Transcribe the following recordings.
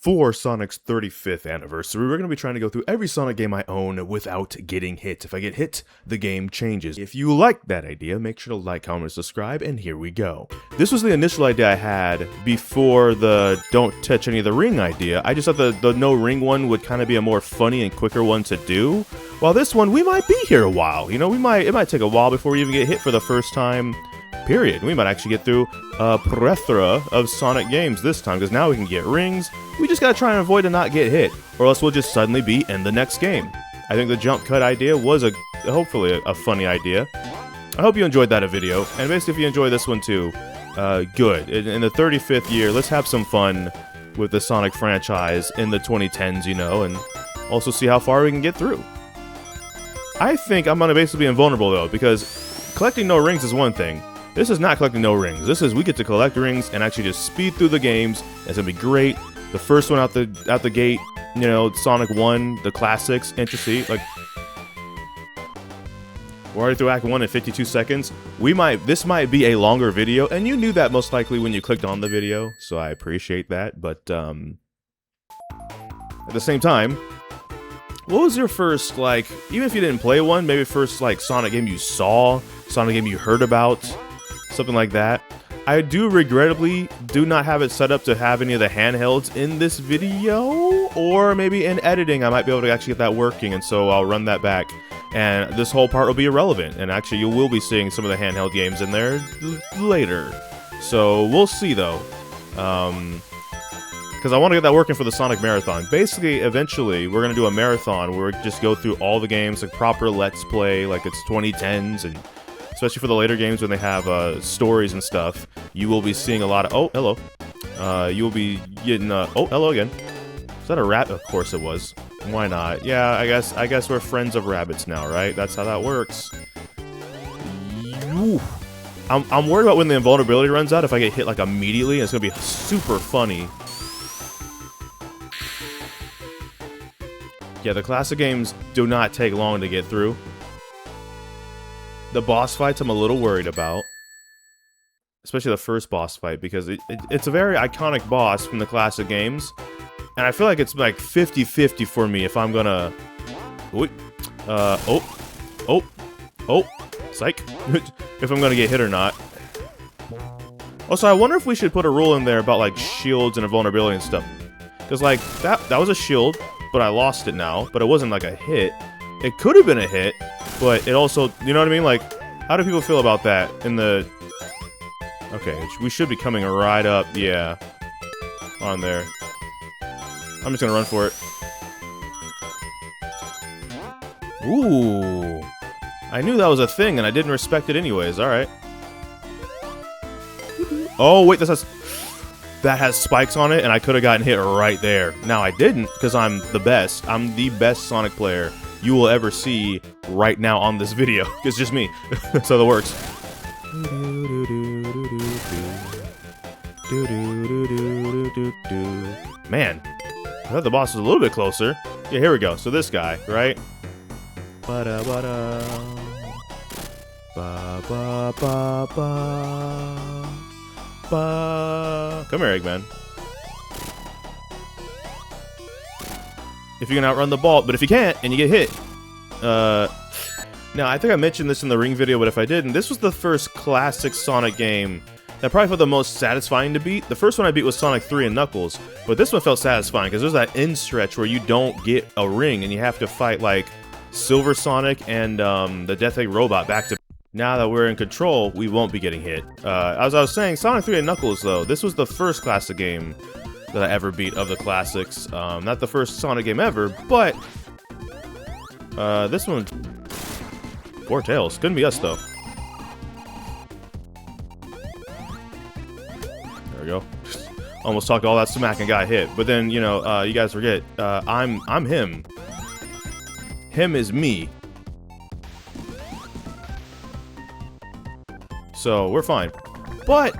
For Sonic's 35th anniversary, we're going to be trying to go through every Sonic game I own without getting hit. If I get hit, the game changes. If you like that idea, make sure to like, comment, and subscribe, and here we go. This was the initial idea I had before the don't touch any of the ring idea. I just thought the no ring one would kind of be a more funny and quicker one to do. While this one, we might be here a while. You know, it might take a while before we even get hit for the first time. Period. We might actually get through a plethora of Sonic games this time, because now we can get rings. We just gotta try and avoid to not get hit, or else we'll just suddenly be in the next game. I think the jump cut idea was hopefully a funny idea. I hope you enjoyed that video, and basically if you enjoy this one too, good. In the 35th year, let's have some fun with the Sonic franchise in the 2010s, you know, and also see how far we can get through. I think I'm gonna basically be invulnerable though, because collecting no rings is one thing. This is not collecting no rings. This is we get to collect rings and actually just speed through the games. It's gonna be great. The first one out the gate, you know, Sonic 1, the classics, interesting. Like, we're already through Act 1 in 52 seconds. This might be a longer video, and you knew that most likely when you clicked on the video, so I appreciate that. But at the same time, what was your first, like, even if you didn't play one, maybe first like Sonic game you saw, Sonic game you heard about? Something like that. I regrettably do not have it set up to have any of the handhelds in this video, or maybe in editing I might be able to actually get that working, and so I'll run that back and this whole part will be irrelevant, and actually you will be seeing some of the handheld games in there later. So we'll see though, because I want to get that working for the Sonic Marathon. Basically, eventually we're going to do a marathon where we just go through all the games, like proper Let's Play, like it's 2010s, and especially for the later games when they have stories and stuff, you will be seeing a lot of... Oh, hello. You will be getting... Oh, hello again. Is that a rat? Of course it was. Why not? Yeah, I guess we're friends of rabbits now, right? That's how that works. I'm worried about when the invulnerability runs out, if I get hit like immediately. It's going to be super funny. Yeah, the classic games do not take long to get through. The boss fights I'm a little worried about. Especially the first boss fight, because it's a very iconic boss from the classic games. And I feel like it's like 50-50 for me if I'm gonna... Psych. If I'm gonna get hit or not. Also, I wonder if we should put a rule in there about like shields and invulnerability and stuff. Because like, that was a shield, but I lost it now. But it wasn't like a hit. It could have been a hit, but it also, you know what I mean? Like, how do people feel about that in the... Okay, we should be coming right up, yeah, on there. I'm just gonna run for it. Ooh. I knew that was a thing, and I didn't respect it anyways, alright. Oh, wait, that has spikes on it, and I could have gotten hit right there. Now, I didn't, because I'm the best. I'm the best Sonic player you will ever see right now on this video. It's just me. That's how that works. Man, I thought the boss was a little bit closer. Yeah, here we go. So this guy, right? Come here, Eggman. If you can outrun the ball, but if you can't, and you get hit. Now, I think I mentioned this in the ring video, but if I didn't, this was the first classic Sonic game that probably felt the most satisfying to beat. The first one I beat was Sonic 3 and Knuckles, but this one felt satisfying, because there's that end stretch where you don't get a ring, and you have to fight, like, Silver Sonic and the Death Egg Robot back to... Now that we're in control, we won't be getting hit. As I was saying, Sonic 3 and Knuckles, though, this was the first classic game that I ever beat of the classics. Not the first Sonic game ever, but this one... Four Tails. Couldn't be us, though. There we go. Almost talked all that smack and got hit. But then, you know, you guys forget, I'm him. Him is me. So, we're fine. But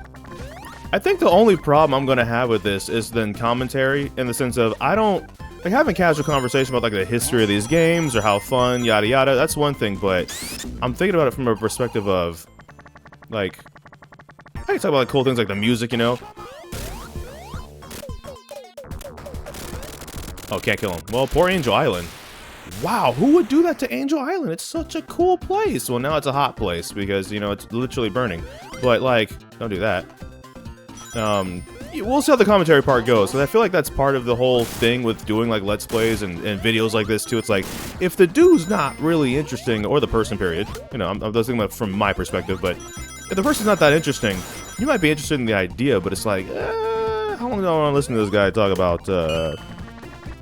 I think the only problem I'm gonna have with this is then commentary, in the sense of like having casual conversation about like the history of these games or how fun, yada yada. That's one thing, but I'm thinking about it from a perspective of like, I can talk about like cool things like the music, you know. Oh, can't kill him. Well, poor Angel Island. Wow, who would do that to Angel Island? It's such a cool place. Well, now it's a hot place because, you know, it's literally burning. But, like, don't do that. We'll see how the commentary part goes. So I feel like that's part of the whole thing with doing, like, Let's Plays and videos like this, too. It's like, if the dude's not really interesting, or the person, period. You know, I'm thinking about from my perspective, but if the person's not that interesting, you might be interested in the idea, but it's like, how long do I want to listen to this guy talk about,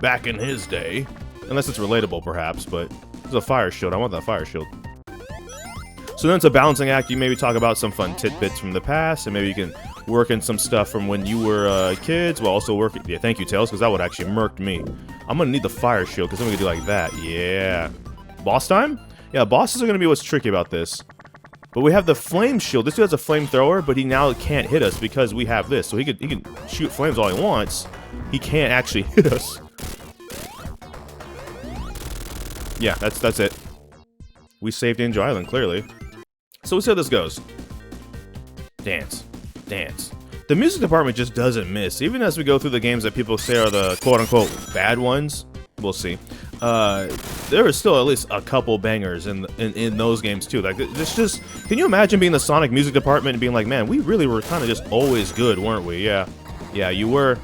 back in his day? Unless it's relatable, perhaps, but there's a fire shield. I want that fire shield. So then it's a balancing act. You maybe talk about some fun tidbits from the past, and maybe you can work in some stuff from when you were kids, while also working... Yeah, thank you, Tails, because that would actually murk me. I'm going to need the fire shield, because then we can do like that. Yeah. Boss time? Yeah, bosses are going to be what's tricky about this. But we have the flame shield. This dude has a flamethrower, but he now can't hit us because we have this. So he can shoot flames all he wants. He can't actually hit us. Yeah, that's it. We saved Angel Island, clearly. So we'll see how this goes. Dance. Dance. The music department just doesn't miss. Even as we go through the games that people say are the quote-unquote bad ones, we'll see. There are still at least a couple bangers in those games, too. Like, it's just... Can you imagine being the Sonic music department and being like, man, we really were kind of just always good, weren't we? Yeah. Yeah, you were.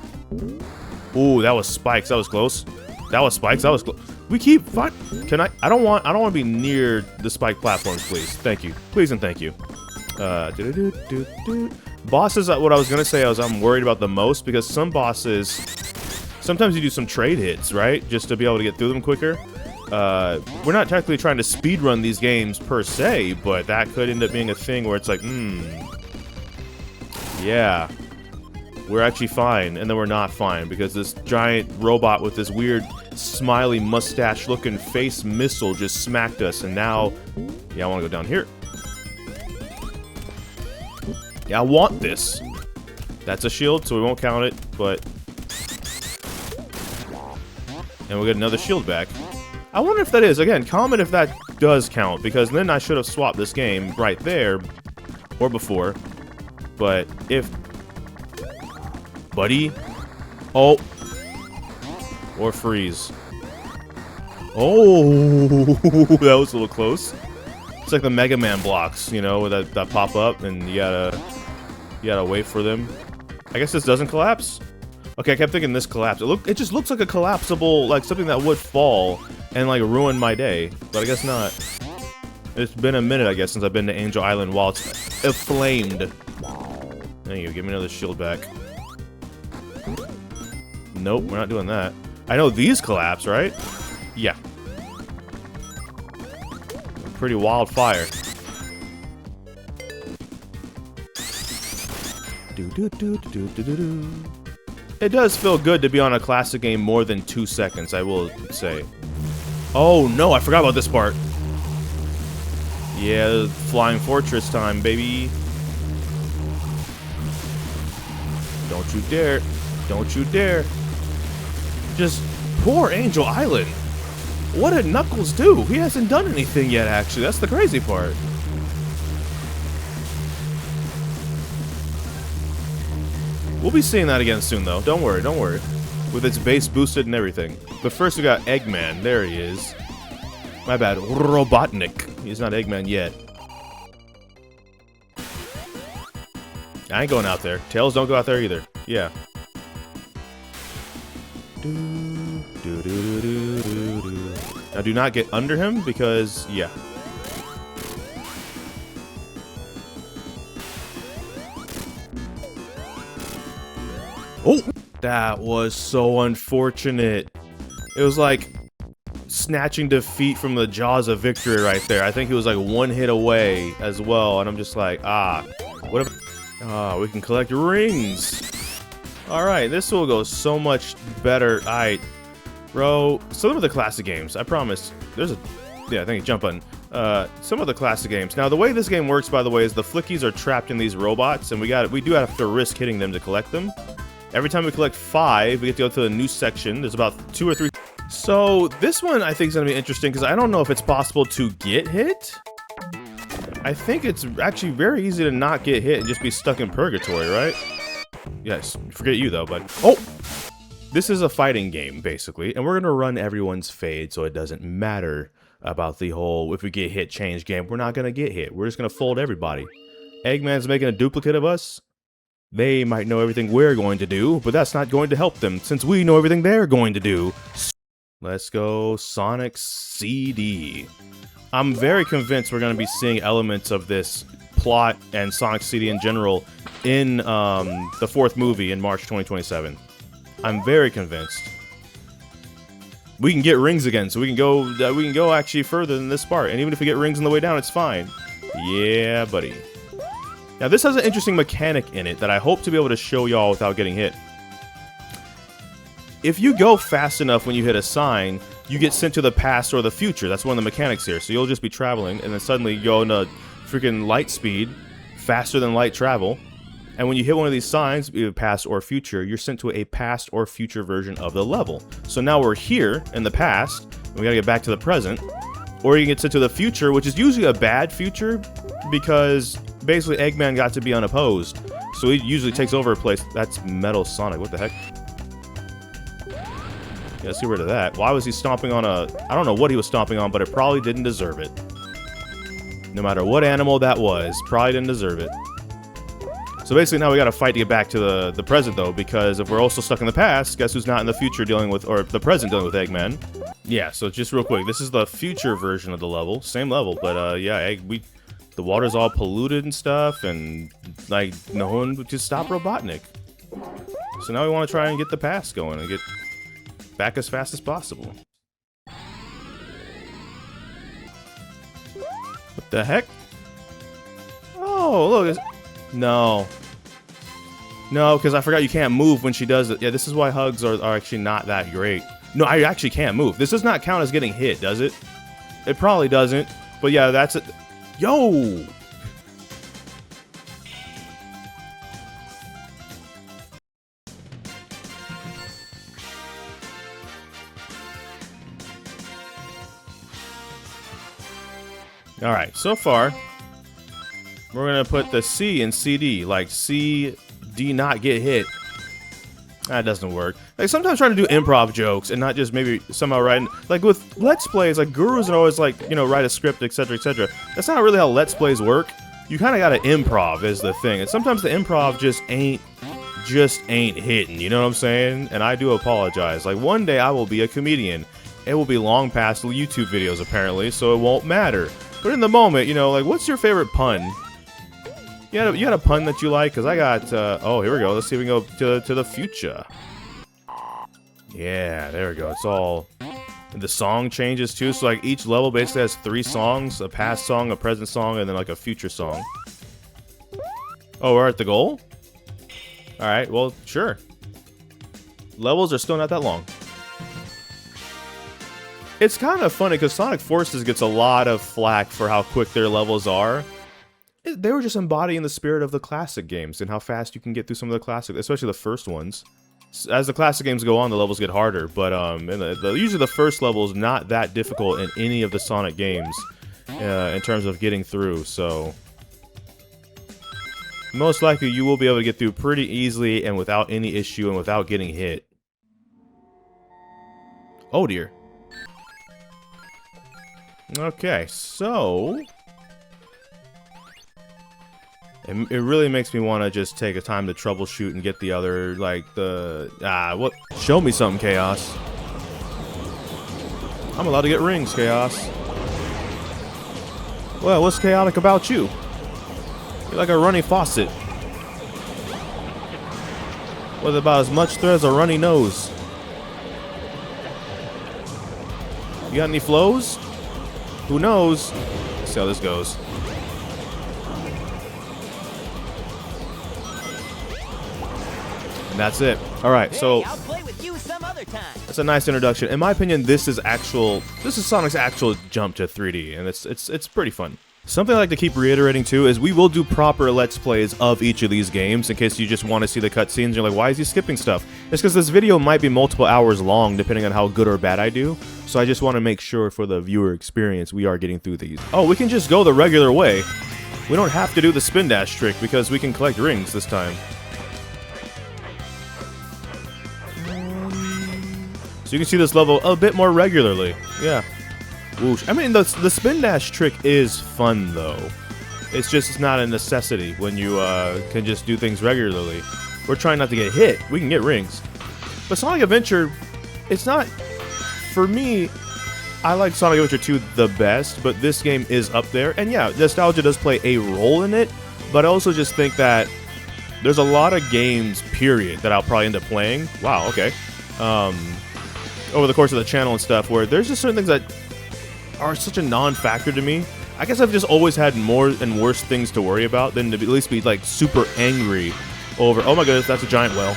Ooh, that was Spikes. That was close. That was Spikes. That was close. We keep can I don't want to be near the spike platforms, please. Thank you. Please and thank you. Bosses, what I was gonna say I'm worried about the most, because some bosses, sometimes you do some trade hits, right? Just to be able to get through them quicker. We're not technically trying to speedrun these games per se, but that could end up being a thing where it's like, yeah, we're actually fine, and then we're not fine, because this giant robot with this weird smiley mustache looking face missile just smacked us, and now, yeah, I want to go down here. Yeah, I want this. That's a shield, so we won't count it, but... And we'll get another shield back. I wonder if that is, again, comment if that does count, because then I should have swapped this game right there, or before, but if... Buddy? Oh! Or freeze. Oh, that was a little close. It's like the Mega Man blocks, you know, that pop up, and you gotta wait for them. I guess this doesn't collapse. Okay, I kept thinking this collapsed. It just looks like a collapsible, like something that would fall and like ruin my day, but I guess not. It's been a minute, I guess, since I've been to Angel Island while it's flamed. There you go. Give me another shield back. Nope, we're not doing that. I know these collapse, right? Yeah. Pretty wild fire. It does feel good to be on a classic game more than 2 seconds, I will say. Oh no, I forgot about this part. Yeah, Flying Fortress time, baby. Don't you dare. Don't you dare. Just poor Angel Island. What did Knuckles do? He hasn't done anything yet, actually. That's the crazy part. We'll be seeing that again soon, though. Don't worry, don't worry. With its base boosted and everything. But first we got Eggman. There he is. My bad. Robotnik. He's not Eggman yet. I ain't going out there. Tails, don't go out there either. Yeah. Now do not get under him because, yeah. Oh! That was so unfortunate. It was like snatching defeat from the jaws of victory right there. I think he was like one hit away as well, and I'm just like, what if... we can collect rings. Alright, this will go so much better. Alright, bro, some of the classic games, I promise. There's a... Yeah, I think a jump button. Some of the classic games. Now, the way this game works, by the way, is the flickies are trapped in these robots, and we do have to risk hitting them to collect them. Every time we collect 5, we get to go to a new section. There's about 2 or 3. So, this one I think is going to be interesting, because I don't know if it's possible to get hit. I think it's actually very easy to not get hit and just be stuck in purgatory, right? Yes, forget you though, but... Oh! this is a fighting game, basically, and we're going to run everyone's fade, so it doesn't matter about the whole, if we get hit, change game. We're not going to get hit. We're just going to fold everybody. Eggman's making a duplicate of us. They might know everything we're going to do, but that's not going to help them, since we know everything they're going to do. Let's go Sonic CD. I'm very convinced we're going to be seeing elements of this plot and Sonic CD in general in the 4th movie in March 2027. I'm very convinced. We can get rings again, so we can go actually further than this part. And even if we get rings on the way down, it's fine. Yeah, buddy. Now this has an interesting mechanic in it that I hope to be able to show y'all without getting hit. If you go fast enough when you hit a sign, you get sent to the past or the future. That's one of the mechanics here. So you'll just be traveling, and then suddenly you go into freaking light speed, faster than light travel. And when you hit one of these signs, either past or future, you're sent to a past or future version of the level. So now we're here in the past, and we gotta get back to the present. Or you can get sent to the future, which is usually a bad future, because basically Eggman got to be unopposed. So he usually takes over a place. That's Metal Sonic, what the heck? Yeah, let's get rid of that. Why was he stomping on a... I don't know what he was stomping on, but it probably didn't deserve it. No matter what animal that was, probably didn't deserve it. So basically now we gotta fight to get back to the present though, because if we're also stuck in the past, guess who's not in the future dealing with, or the present dealing with Eggman? Yeah, so just real quick, this is the future version of the level, same level, but yeah, the water's all polluted and stuff, and like no one would just stop Robotnik. So now we want to try and get the past going and get back as fast as possible. What the heck? Oh, look. No. No, because I forgot you can't move when she does it. Yeah, this is why hugs are actually not that great. No, I actually can't move. This does not count as getting hit, does it? It probably doesn't. But yeah, that's it. Yo! Alright, so far, we're gonna put the C in CD, like C, D not get hit. That doesn't work. Like sometimes trying to do improv jokes and not just maybe somehow writing, like with Let's Plays, like gurus are always like, you know, write a script, etc., etc. That's not really how Let's Plays work. You kind of gotta improv is the thing, and sometimes the improv just ain't hitting. You know what I'm saying? And I do apologize. Like one day I will be a comedian. It will be long past YouTube videos apparently, so it won't matter. But in the moment, you know, like what's your favorite pun? You had a pun that you like? Because I got, oh, here we go. Let's see if we can go to the future. Yeah, there we go. It's all... The song changes, too. So, like, each level basically has 3 songs. A past song, a present song, and then, like, a future song. Oh, we're at the goal? Alright, well, sure. Levels are still not that long. It's kind of funny, because Sonic Forces gets a lot of flack for how quick their levels are. They were just embodying the spirit of the classic games and how fast you can get through some of the classic, especially the first ones. As the classic games go on, the levels get harder, but usually the first level is not that difficult in any of the Sonic games in terms of getting through, so... Most likely you will be able to get through pretty easily and without any issue and without getting hit. Oh dear. Okay, so... It really makes me want to just take a time to troubleshoot and get the other, like, what? Show me something, Chaos. I'm allowed to get rings, Chaos. Well, what's chaotic about you? You're like a runny faucet. With about as much thread as a runny nose. You got any flows? Who knows? Let's see how this goes. And that's it. Alright, so I'll play with you some other time. That's a nice introduction. In my opinion, this is Sonic's actual jump to 3D, and it's pretty fun. Something I like to keep reiterating too is we will do proper Let's Plays of each of these games in case you just want to see the cutscenes. You're like, why is he skipping stuff? It's because this video might be multiple hours long depending on how good or bad I do. So I just want to make sure for the viewer experience we are getting through these. Oh, we can just go the regular way. We don't have to do the spin dash trick because we can collect rings this time. you can see this level a bit more regularly. Yeah. Whoosh. I mean, the spin dash trick is fun, though. It's just not a necessity when you can just do things regularly. We're trying not to get hit. We can get rings. But Sonic Adventure, it's not... For me, I like Sonic Adventure 2 the best, but this game is up there. And yeah, nostalgia does play a role in it, but I also just think that there's a lot of games, period, that I'll probably end up playing. Wow, okay. Over the course of the channel and stuff, where there's just certain things that are such a non-factor to me. I guess I've just always had more and worse things to worry about than to at least be, like, super angry over, oh my goodness, that's a giant whale.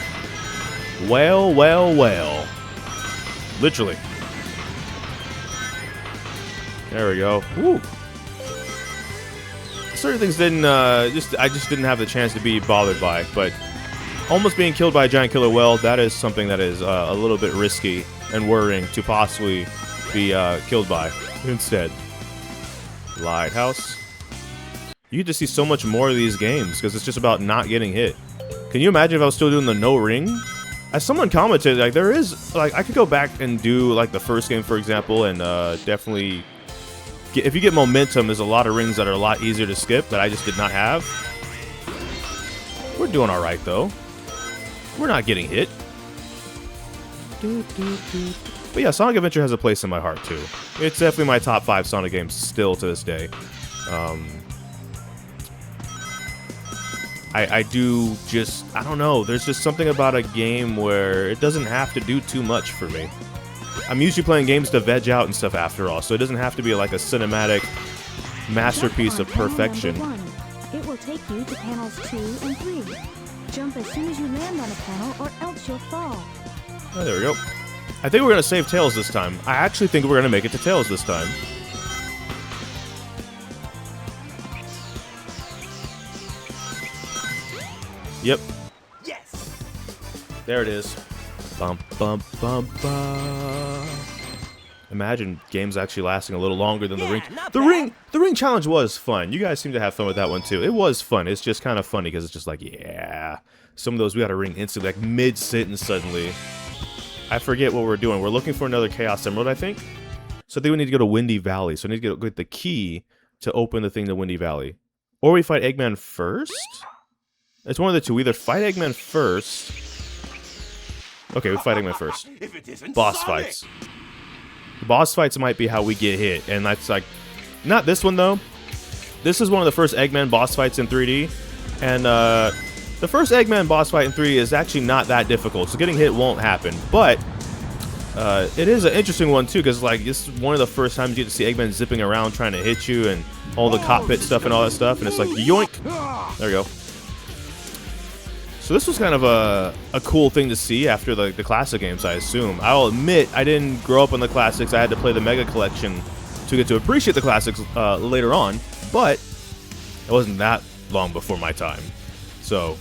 Whale, whale, whale. Literally. There we go. Woo. Certain things didn't, I just didn't have the chance to be bothered by, but almost being killed by a giant killer whale, that is something that is a little bit risky and worrying to possibly be killed by instead. Lighthouse. You get to see so much more of these games because it's just about not getting hit. Can you imagine if I was still doing the no ring? As someone commented, like, there is, like, I could go back and do, like, the first game, for example, and definitely... If you get momentum, there's a lot of rings that are a lot easier to skip that I just did not have. We're doing alright, though. We're not getting hit. But yeah, Sonic Adventure has a place in my heart, too. It's definitely my top 5 Sonic games still to this day. I do just... I don't know. There's just something about a game where it doesn't have to do too much for me. I'm usually playing games to veg out and stuff after all, so it doesn't have to be like a cinematic masterpiece of perfection. It will take you to panels 2 and 3. Jump as soon as you land on a panel or else you'll fall. Oh, there we go. I think we're going to save Tails this time. I actually think we're going to make it to Tails this time. Yep. Yes. There it is. Bum, bum, bum, bum. Imagine games actually lasting a little longer than the ring. The ring challenge was fun. You guys seem to have fun with that one too. It was fun. It's just kind of funny because it's just like, yeah. Some of those we got a ring instantly, like mid-sentence suddenly. I forget what we're doing. We're looking for another Chaos Emerald, I think. So I think we need to go to Windy Valley. So I need to get the key to open the thing to Windy Valley. Or we fight Eggman first? It's one of the two. We either fight Eggman first. Okay, we fight Eggman first. Boss fights. Boss fights might be how we get hit. And that's like... Not this one, though. This is one of the first Eggman boss fights in 3D. And the first Eggman boss fight in 3D is actually not that difficult. So getting hit won't happen. But it is an interesting one, too. Because like this is one of the first times you get to see Eggman zipping around trying to hit you. And all the cockpit stuff and all that stuff. And it's like, yoink! There we go. So this was kind of a cool thing to see after the classic games, I assume. I'll admit, I didn't grow up on the classics. I had to play the Mega Collection to get to appreciate the classics later on. But it wasn't that long before my time. So,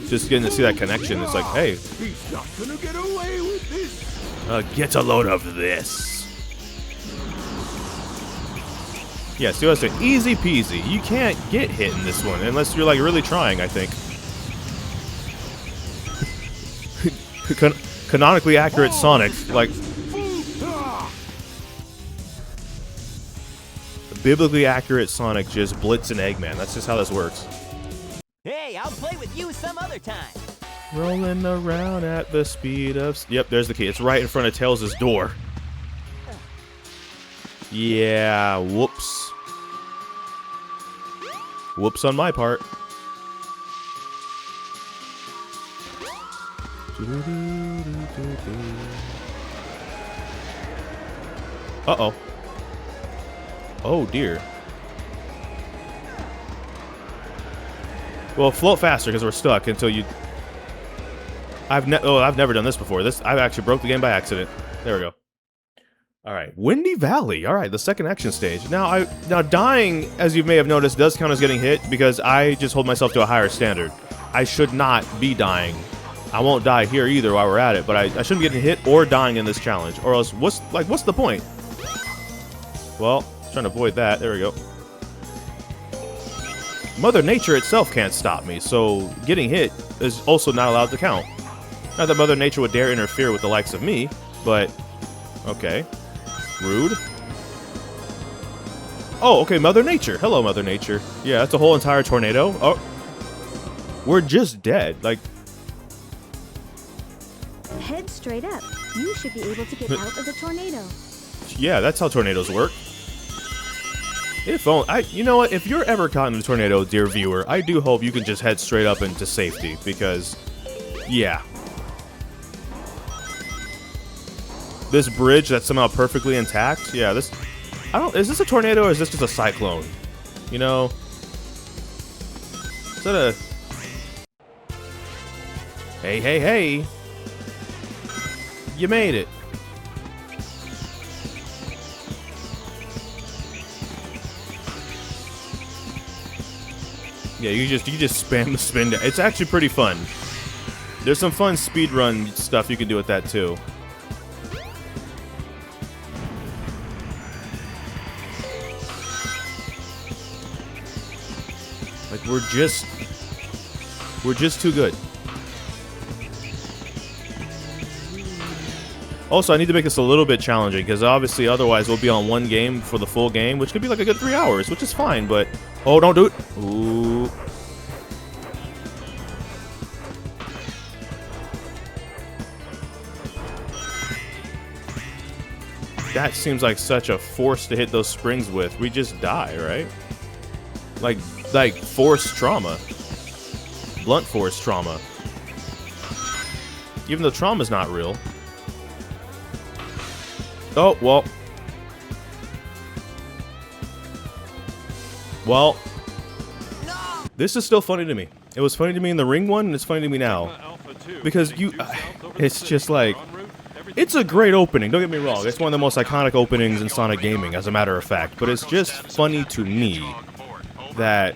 just getting to see that connection, it's like, hey. He's not gonna get away with this. Get a load of this. Yeah, see what I say? Easy peasy. You can't get hit in this one unless you're like really trying, I think. Canonically accurate Sonic, like biblically accurate Sonic just blitzing Eggman. That's just how this works. Hey, I'll play with you some other time. Rolling around at the speed of... Yep, there's the key. It's right in front of Tails' door. Yeah, whoops. Whoops on my part. Uh-oh. Oh, dear. Well, float faster because we're stuck until you... I've never done this before. I've actually broke the game by accident. There we go. All right, Windy Valley. All right, the second action stage. Now dying, as you may have noticed, does count as getting hit because I just hold myself to a higher standard. I should not be dying. I won't die here either while we're at it, but I shouldn't be getting hit or dying in this challenge, or else what's the point? Well, trying to avoid that. There we go. Mother Nature itself can't stop me, so getting hit is also not allowed to count. Not that Mother Nature would dare interfere with the likes of me, But, okay. Rude. Oh, okay, Mother Nature. Hello, Mother Nature. Yeah, that's a whole entire tornado. Oh. We're just dead. Like, Head straight up. You should be able to get out of the tornado. yeah, that's how tornadoes work. If only, you know what? If you're ever caught in a tornado, dear viewer, I do hope you can just head straight up into safety, because, yeah. This bridge that's somehow perfectly intact, yeah, this, is this a tornado or is this just a cyclone? You know? Is that a... Hey, hey, hey! You made it. Yeah, you just spam the spin down. It's actually pretty fun. There's some fun speedrun stuff you can do with that too. Like we're just too good. Also, I need to make this a little bit challenging, because obviously otherwise we'll be on one game for the full game, which could be like a good 3 hours, which is fine, but... Oh, don't do it! Ooh. That seems like such a force to hit those springs with. We just die, right? Like force trauma. Blunt force trauma. Even though trauma's not real. Oh, well. Well. This is still funny to me. It was funny to me in the ring one, and it's funny to me now. Because it's just like, it's a great opening, don't get me wrong. It's one of the most iconic openings in Sonic gaming, as a matter of fact. But it's just funny to me that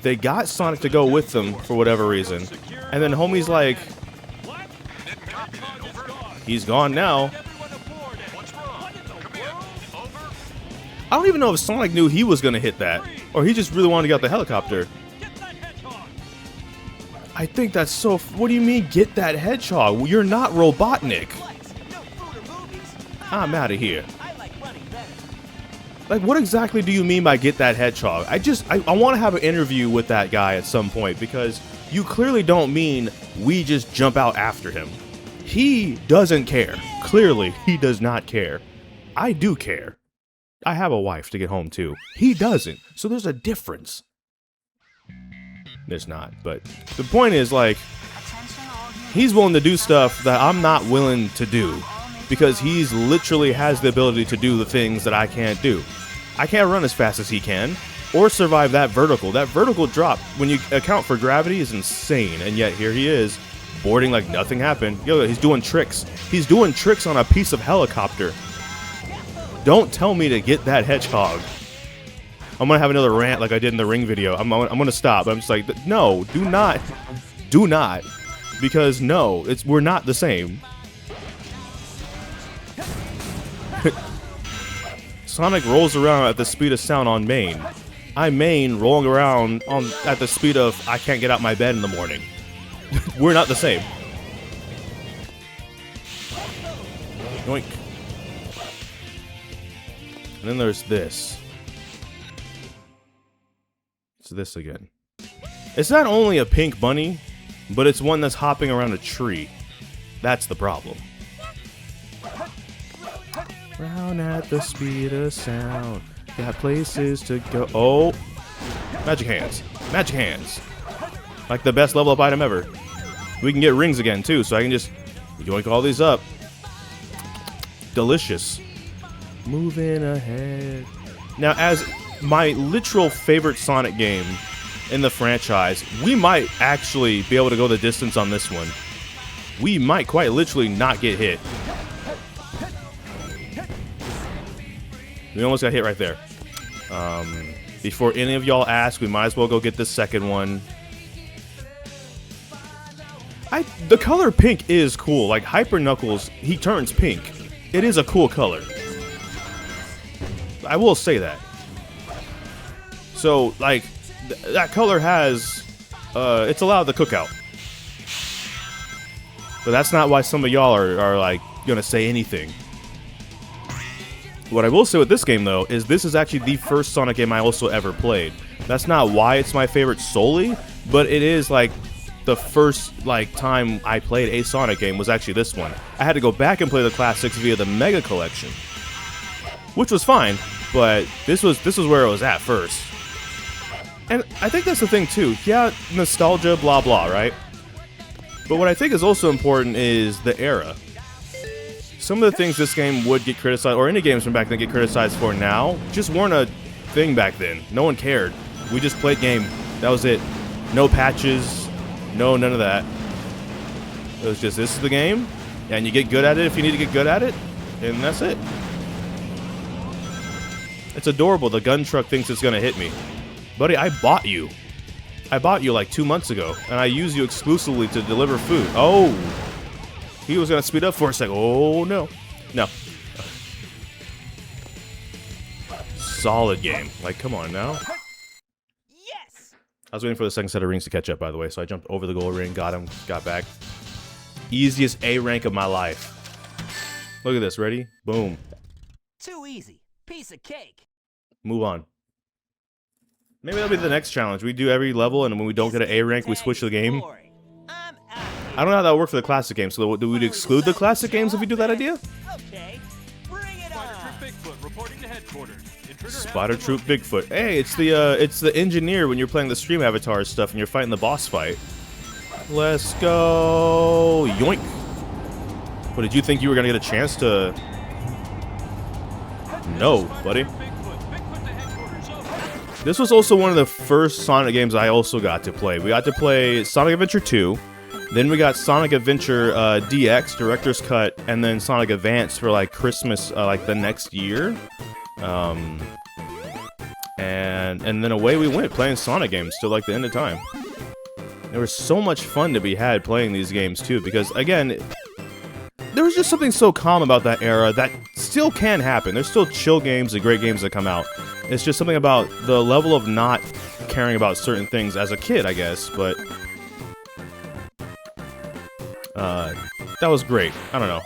they got Sonic to go with them for whatever reason. And then homie's like, he's gone now. I don't even know if Sonic knew he was going to hit that, or he just really wanted to get out the helicopter. I think that's so... What do you mean, get that hedgehog? Well, you're not Robotnik. I'm out of here. Like, what exactly do you mean by get that hedgehog? I want to have an interview with that guy at some point, because you clearly don't mean we just jump out after him. He doesn't care. Clearly, he does not care. I do care. I have a wife to get home to. He doesn't. So there's a difference. There's not, but the point is, like, he's willing to do stuff that I'm not willing to do, because he's literally has the ability to do the things that I can't do. I can't run as fast as he can, or survive that vertical. That vertical drop, when you account for gravity, is insane, and yet here he is, boarding like nothing happened. Yo, he's doing tricks. He's doing tricks on a piece of helicopter. Don't tell me to get that hedgehog. I'm gonna have another rant like I did in the ring video. I'm gonna stop. I'm just like, no, do not, because no, we're not the same. Sonic rolls around at the speed of sound on Main. I'm Main rolling around at the speed of I can't get out my bed in the morning. We're not the same. Yoink. And then there's this. It's this again. It's not only a pink bunny, but it's one that's hopping around a tree. That's the problem. Round at the speed of sound. Got places to go. Oh! Magic hands. Magic hands. Like the best level up item ever. We can get rings again too, so I can just yoink all these up. Delicious. Moving ahead. Now, as my literal favorite Sonic game in the franchise, we might actually be able to go the distance on this one. We might quite literally not get hit. We almost got hit right there. Before any of y'all ask, we might as well go get this second one. The color pink is cool. Like, Hyper Knuckles, he turns pink. It is a cool color. I will say that. So, like, that color has, it's allowed the cookout. But that's not why some of y'all are like, gonna say anything. What I will say with this game, though, is this is actually the first Sonic game I also ever played. That's not why it's my favorite solely, but it is, like, the first, like, time I played a Sonic game was actually this one. I had to go back and play the classics via the Mega Collection, which was fine, but this was where it was at first. And I think that's the thing, too. Yeah, nostalgia, blah, blah, right? But what I think is also important is the era. Some of the things this game would get criticized, or any games from back then get criticized for now, just weren't a thing back then. No one cared. We just played game. That was it. No patches. No, none of that. It was just, this is the game, and you get good at it if you need to get good at it, and that's it. It's adorable. The gun truck thinks it's going to hit me. Buddy, I bought you. I bought you like 2 months ago, and I use you exclusively to deliver food. Oh! He was going to speed up for a second. Oh, no. No. Solid game. Like, come on now. Yes! I was waiting for the second set of rings to catch up, by the way, so I jumped over the gold ring, got him, got back. Easiest A rank of my life. Look at this. Ready? Boom. Too easy. Piece of cake. Move on. Maybe that'll be the next challenge. We do every level, and when we don't get an A rank, we switch the game. I don't know how that would work for the classic games. So do we exclude the classic games if we do that idea? Okay, bring it on. Bigfoot reporting to headquarters. Spider Troop Bigfoot. Hey, it's the engineer when you're playing the stream avatar stuff and you're fighting the boss fight. Let's go. Yoink. What, did you think you were gonna get a chance to? No, buddy. This was also one of the first Sonic games I also got to play. We got to play Sonic Adventure 2. Then we got Sonic Adventure DX, Director's Cut, and then Sonic Advance for like Christmas, like the next year. And then away we went playing Sonic games till like the end of time. There was so much fun to be had playing these games too, because again, there was just something so calm about that era that still can happen. There's still chill games and great games that come out. It's just something about the level of not caring about certain things as a kid, I guess, but that was great. I don't know.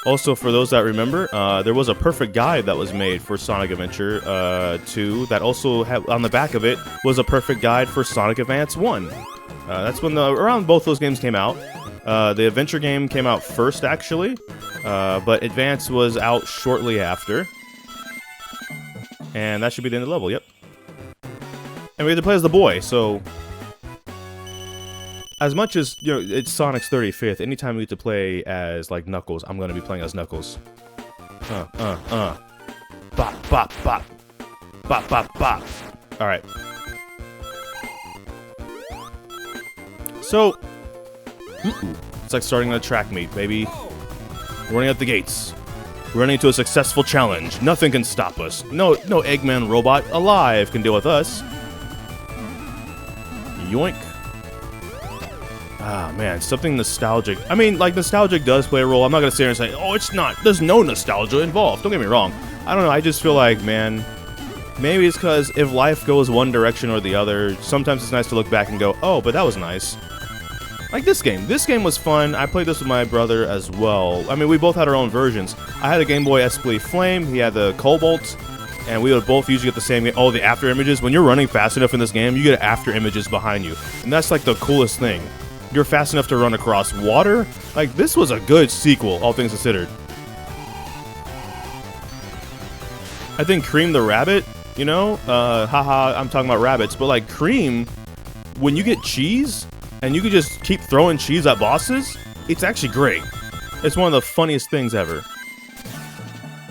Also, for those that remember, there was a perfect guide that was made for Sonic Adventure 2 that also had, on the back of it, was a perfect guide for Sonic Advance 1. That's when around both those games came out. The Adventure game came out first, actually, but Advance was out shortly after. And that should be the end of the level, yep. And we had to play as the boy, so as much as, you know, it's Sonic's 35th, anytime we get to play as, like, Knuckles, I'm gonna be playing as Knuckles. Bop, bop, bop. Bop, bop, bop. Alright. So, it's like starting a track meet, baby. Running out the gates. Running into a successful challenge. Nothing can stop us. No Eggman robot alive can deal with us. Yoink. Ah, man, something nostalgic. I mean, like, nostalgic does play a role. I'm not gonna sit here and say, oh, it's not. There's no nostalgia involved. Don't get me wrong. I don't know. I just feel like, man, maybe it's because if life goes one direction or the other, sometimes it's nice to look back and go, oh, but that was nice. Like this game. This game was fun. I played this with my brother as well. I mean, we both had our own versions. I had a Game Boy Esprit Flame. He had the Cobalt. And we would both usually get the same game. Oh, the after images. When you're running fast enough in this game, you get after images behind you. And that's like the coolest thing. You're fast enough to run across water. Like, this was a good sequel, all things considered. I think Cream the Rabbit, you know? Haha, I'm talking about rabbits. But like Cream, when you get cheese, and you can just keep throwing cheese at bosses, it's actually great. It's one of the funniest things ever.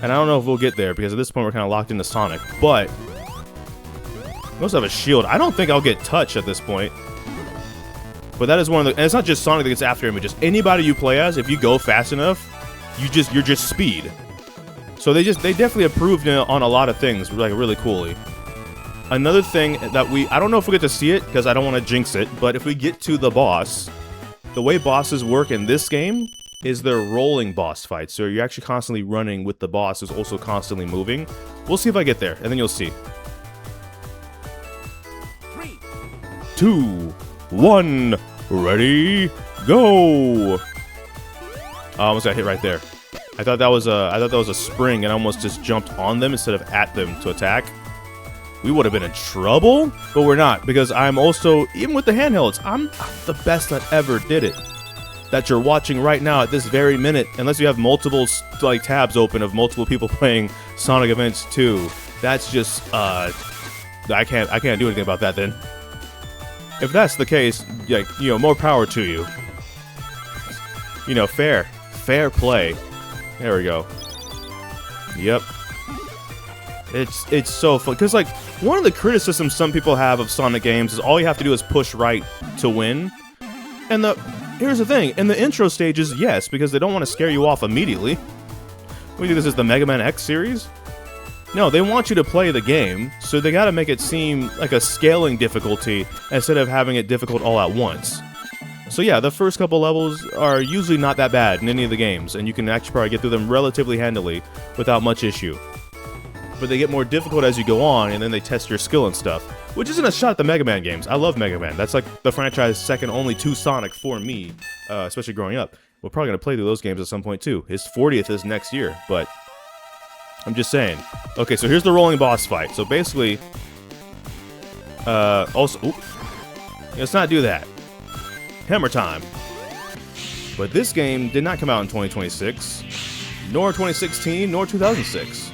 And I don't know if we'll get there, because at this point we're kind of locked into Sonic. But we also have a shield. I don't think I'll get touched at this point. But that is one of the... And it's not just Sonic that gets after images. Anybody you play as, if you go fast enough, you're just speed. So they definitely improved on a lot of things, like, really coolly. Another thing that I don't know if we get to see it, because I don't want to jinx it, but if we get to the boss, the way bosses work in this game is they're rolling boss fights. So you're actually constantly running with the boss who's also constantly moving. We'll see if I get there, and then you'll see. 3, 2, 1, ready, go! I almost got hit right there. I thought that was a spring, and I almost just jumped on them instead of at them to attack. We would have been in trouble, but we're not, because I'm also, even with the handhelds, I'm the best that ever did it. That you're watching right now at this very minute, unless you have multiple like tabs open of multiple people playing Sonic Advance 2. That's just I can't do anything about that then. If that's the case, like, you know, more power to you. You know, fair play. There we go. Yep. It's so fun, because like one of the criticisms some people have of Sonic games is all you have to do is push right to win. And here's the thing, in the intro stages, yes, because they don't want to scare you off immediately. What do you think this is, the Mega Man X series? No, they want you to play the game, so they gotta make it seem like a scaling difficulty instead of having it difficult all at once. So yeah, the first couple levels are usually not that bad in any of the games, and you can actually probably get through them relatively handily without much issue. But they get more difficult as you go on, and then they test your skill and stuff. Which isn't a shot at the Mega Man games. I love Mega Man. That's like the franchise second only to Sonic for me, especially growing up. We're probably going to play through those games at some point too. His 40th is next year, but I'm just saying. Okay, so here's the rolling boss fight. So basically, let's not do that. Hammer time. But this game did not come out in 2026, nor 2016, nor 2006.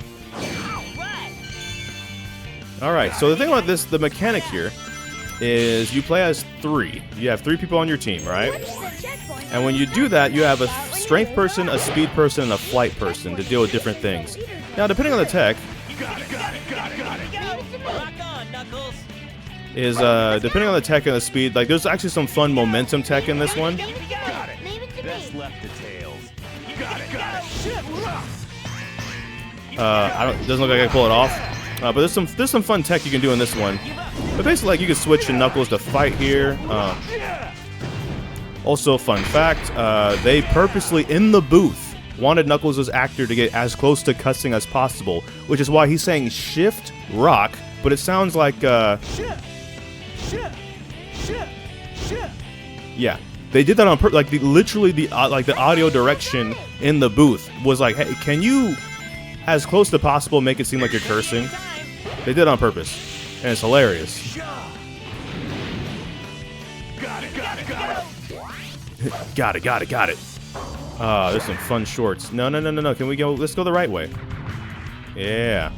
Alright, so the thing about this, the mechanic here, is you play as 3. You have 3 people on your team, right? And when you do that, you have a strength person, a speed person, and a flight person to deal with different things. Now, depending on the tech, depending on the tech and the speed, like there's actually some fun momentum tech in this one. Best left to tails. It doesn't look like I can pull it off. But there's some fun tech you can do in this one. But basically, like, you can switch to Knuckles to fight here. Also, fun fact, they purposely, in the booth, wanted Knuckles' actor to get as close to cussing as possible, which is why he's saying shift rock, but it sounds like, yeah. They did that on purpose. Like, literally, the audio direction in the booth was like, hey, can you, as close to possible, make it seem like you're cursing? They did it on purpose, and it's hilarious. Got it. There's some fun shorts. No. Can we go? Let's go the right way. Yeah.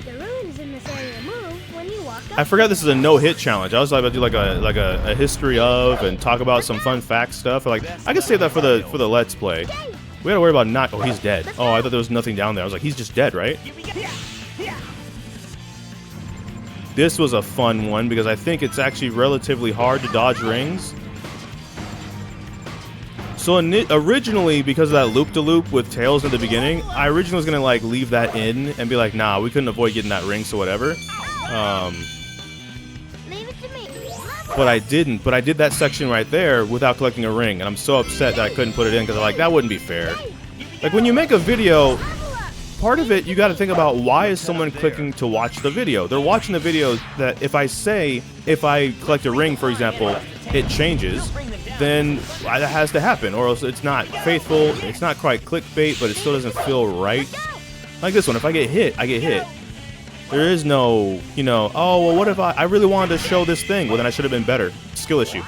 The ruins in this area move when you walk up. I forgot this is a no-hit challenge. I was about to do like a history of and talk about some fun fact stuff. Like, I could save that for the Let's Play. We gotta worry about not. Oh, he's dead. Oh, I thought there was nothing down there. I was like, he's just dead, right? This was a fun one because I think it's actually relatively hard to dodge rings. So originally, because of that loop-de-loop with Tails at the beginning, I originally was gonna like leave that in and be like, nah, we couldn't avoid getting that ring, so whatever. But I didn't. But I did that section right there without collecting a ring, and I'm so upset that I couldn't put it in because I'm like, that wouldn't be fair. Like, when you make a video, part of it, you got to think about why is someone clicking to watch the video. They're watching the video that if I collect a ring, for example, it changes, then that has to happen, or else it's not faithful. It's not quite clickbait, but it still doesn't feel right. Like this one, if I get hit, I get hit. There is no, you know, oh, well, what if I really wanted to show this thing? Well, then I should have been better. Skill issue.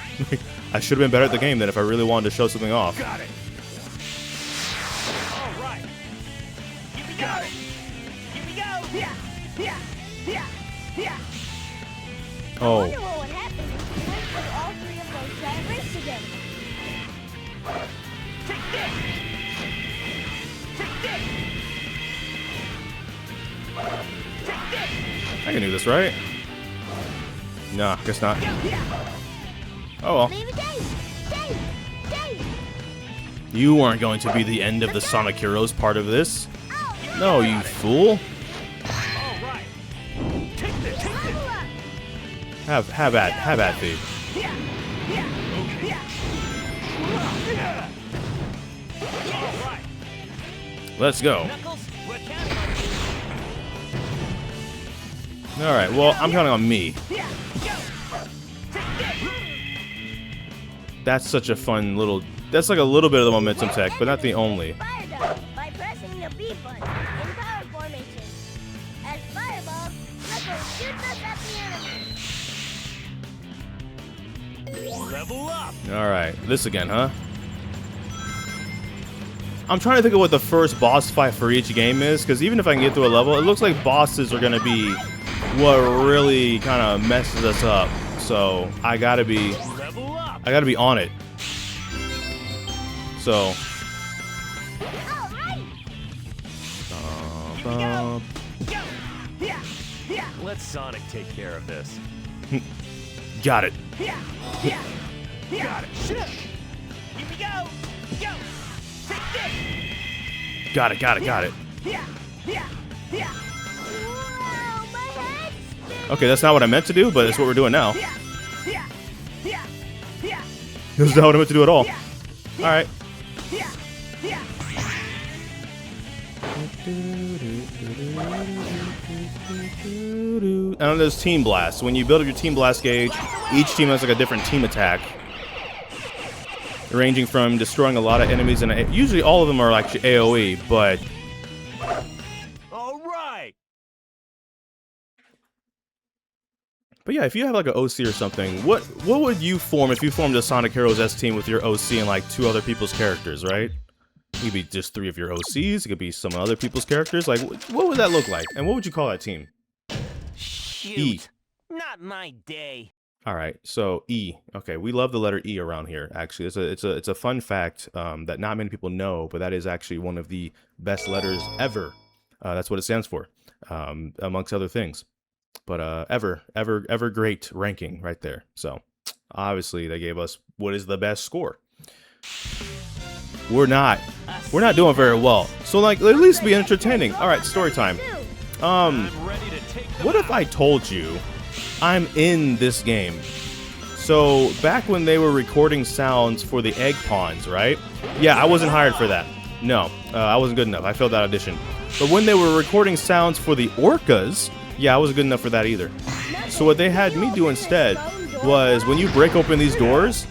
I should have been better at the game then if I really wanted to show something off. Got it. All right. Here we go. Here we go. Yeah. I Oh. wonder what would happen if we went through all 3 of those giant rings together. Take this. Take this. Take this. I can do this, right? Nah, guess not. Oh well. Maybe Dave. You weren't going to be the end of the Sonic Heroes part of this. No, you fool. All right. Take this. Have at thee. All right. Let's go. Knuckles, we're counting on you. Alright, well, I'm counting on me. That's such a fun little... That's like a little bit of the momentum tech, but not the only. Fire dodge by pressing the B button in power formation. As fireballs, Knuckles shoots us at the enemy. Level up. Alright, this again, huh? I'm trying to think of what the first boss fight for each game is, because even if I can get through a level, it looks like bosses are going to be what really kind of messes us up. So, I gotta be on it. So... Let Sonic take care of this. Got it. Got it. Here we go. Go. Take this. Got it. Wow, my head's spinning. Okay, that's not what I meant to do, but it's what we're doing now. This is not what I meant to do at all. Alright. And then there's Team Blast. When you build up your Team Blast gauge, each team has like a different team attack. Ranging from destroying a lot of enemies, and usually all of them are like AoE, but... All right. But yeah, if you have like an OC or something, what would you form if you formed a Sonic Heroes S team with your OC and like 2 other people's characters, right? It could be just 3 of your OCs, it could be some other people's characters. Like, what would that look like? And what would you call that team? Shoot. E. Not my day. All right, so E. Okay, we love the letter E around here. Actually, it's a fun fact that not many people know, but that is actually one of the best letters ever. That's what it stands for, amongst other things. But ever great ranking right there. So obviously they gave us what is the best score. We're not doing very well. So like at least be entertaining. All right, story time. I'm ready to take them What if I told you I'm in this game? So back when they were recording sounds for the egg pawns, right? Yeah, I wasn't hired for that. No, I wasn't good enough. I failed that audition. But when they were recording sounds for the orcas, yeah, I wasn't good enough for that either. So what they had me do instead was when you break open these doors,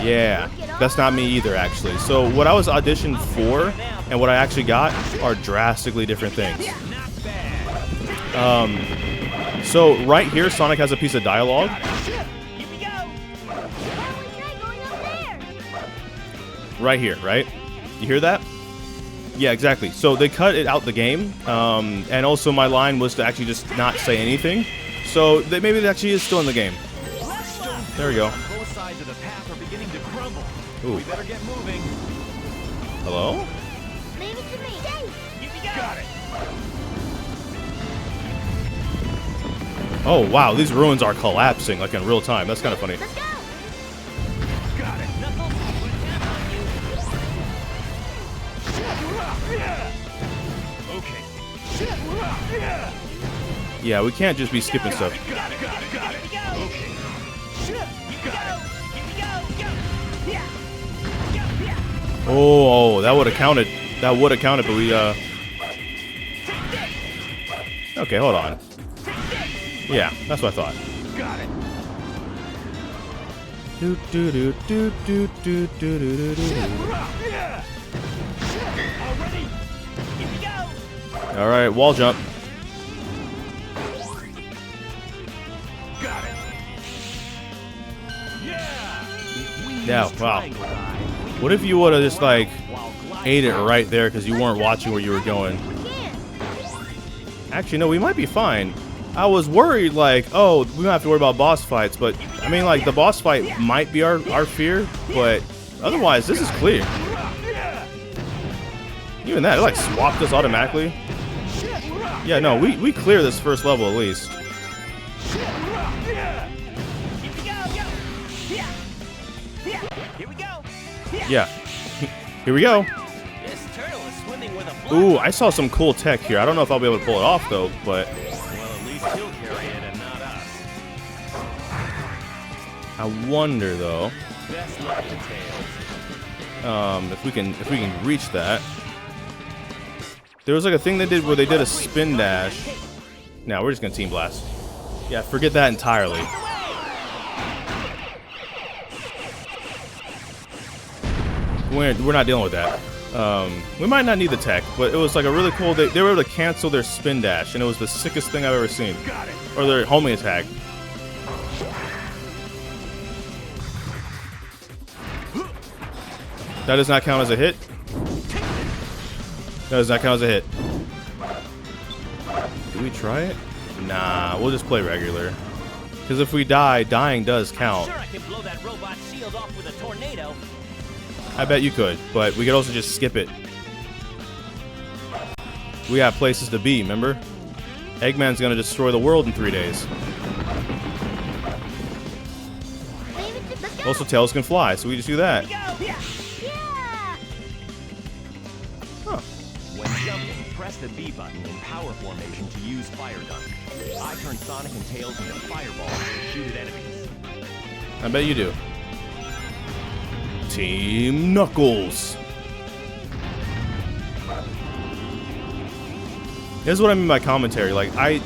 yeah, that's not me either actually. So what I was auditioned for and what I actually got are drastically different things. So right here, Sonic has a piece of dialogue. Why don't we try going up there? Right here, right? You hear that? Yeah, exactly. So they cut it out the game, and also my line was to actually just not say anything. So maybe it actually is still in the game. There we go. Both sides of the path are beginning to crumble. Ooh. We better get moving. Hello? Leave it to me. Dave. Here we go. Got it. Oh, wow, these ruins are collapsing, like in real time. That's kind of funny. Let's go. Got it. Knuckles, we're counting on you. Okay. Yeah, we can't just be skipping stuff. Got it. Okay. You got it. Oh, that would have counted. That would have counted, but we, Okay, hold on. Yeah, that's what I thought. Got it. Already. Here we go. All right, wall jump. Got it. Yeah. Yeah, wow. What if you would have just like ate it right there because you weren't watching where you were going? Actually, no, we might be fine. I was worried, like, oh, we don't have to worry about boss fights, but I mean, like, the boss fight might be our fear, but otherwise, this is clear. Even that, it like swapped us automatically. Yeah, no, we clear this first level at least. Here we go. Yeah. Here we go. This turtle is swimming with a float. Ooh, I saw some cool tech here. I don't know if I'll be able to pull it off, though, but Well, at least he'll carry it and not us. I wonder, though, Best luck to Tails. if we can reach that. There was like a thing they did where they did a spin dash. Now we're just gonna Team Blast. Yeah, forget that entirely. We're not dealing with that. We might not need the tech, but it was like a really cool. They were able to cancel their spin dash, and it was the sickest thing I've ever seen. Or their homing attack. That does not count as a hit. That does not count as a hit. Do we try it? Nah, we'll just play regular. Because if we die, dying does count. Sure, I can blow that robot shield off with a tornado. I bet you could, but we could also just skip it. We have places to be, remember? Eggman's gonna destroy the world in 3 days. Also, Tails can fly, so we just do that. Huh. When jumping, press the B button in power formation to use Fire Gun. I turn Sonic and Tails into fireballs to shoot at enemies. I bet you do. Team Knuckles. This is what I mean by commentary. Like, I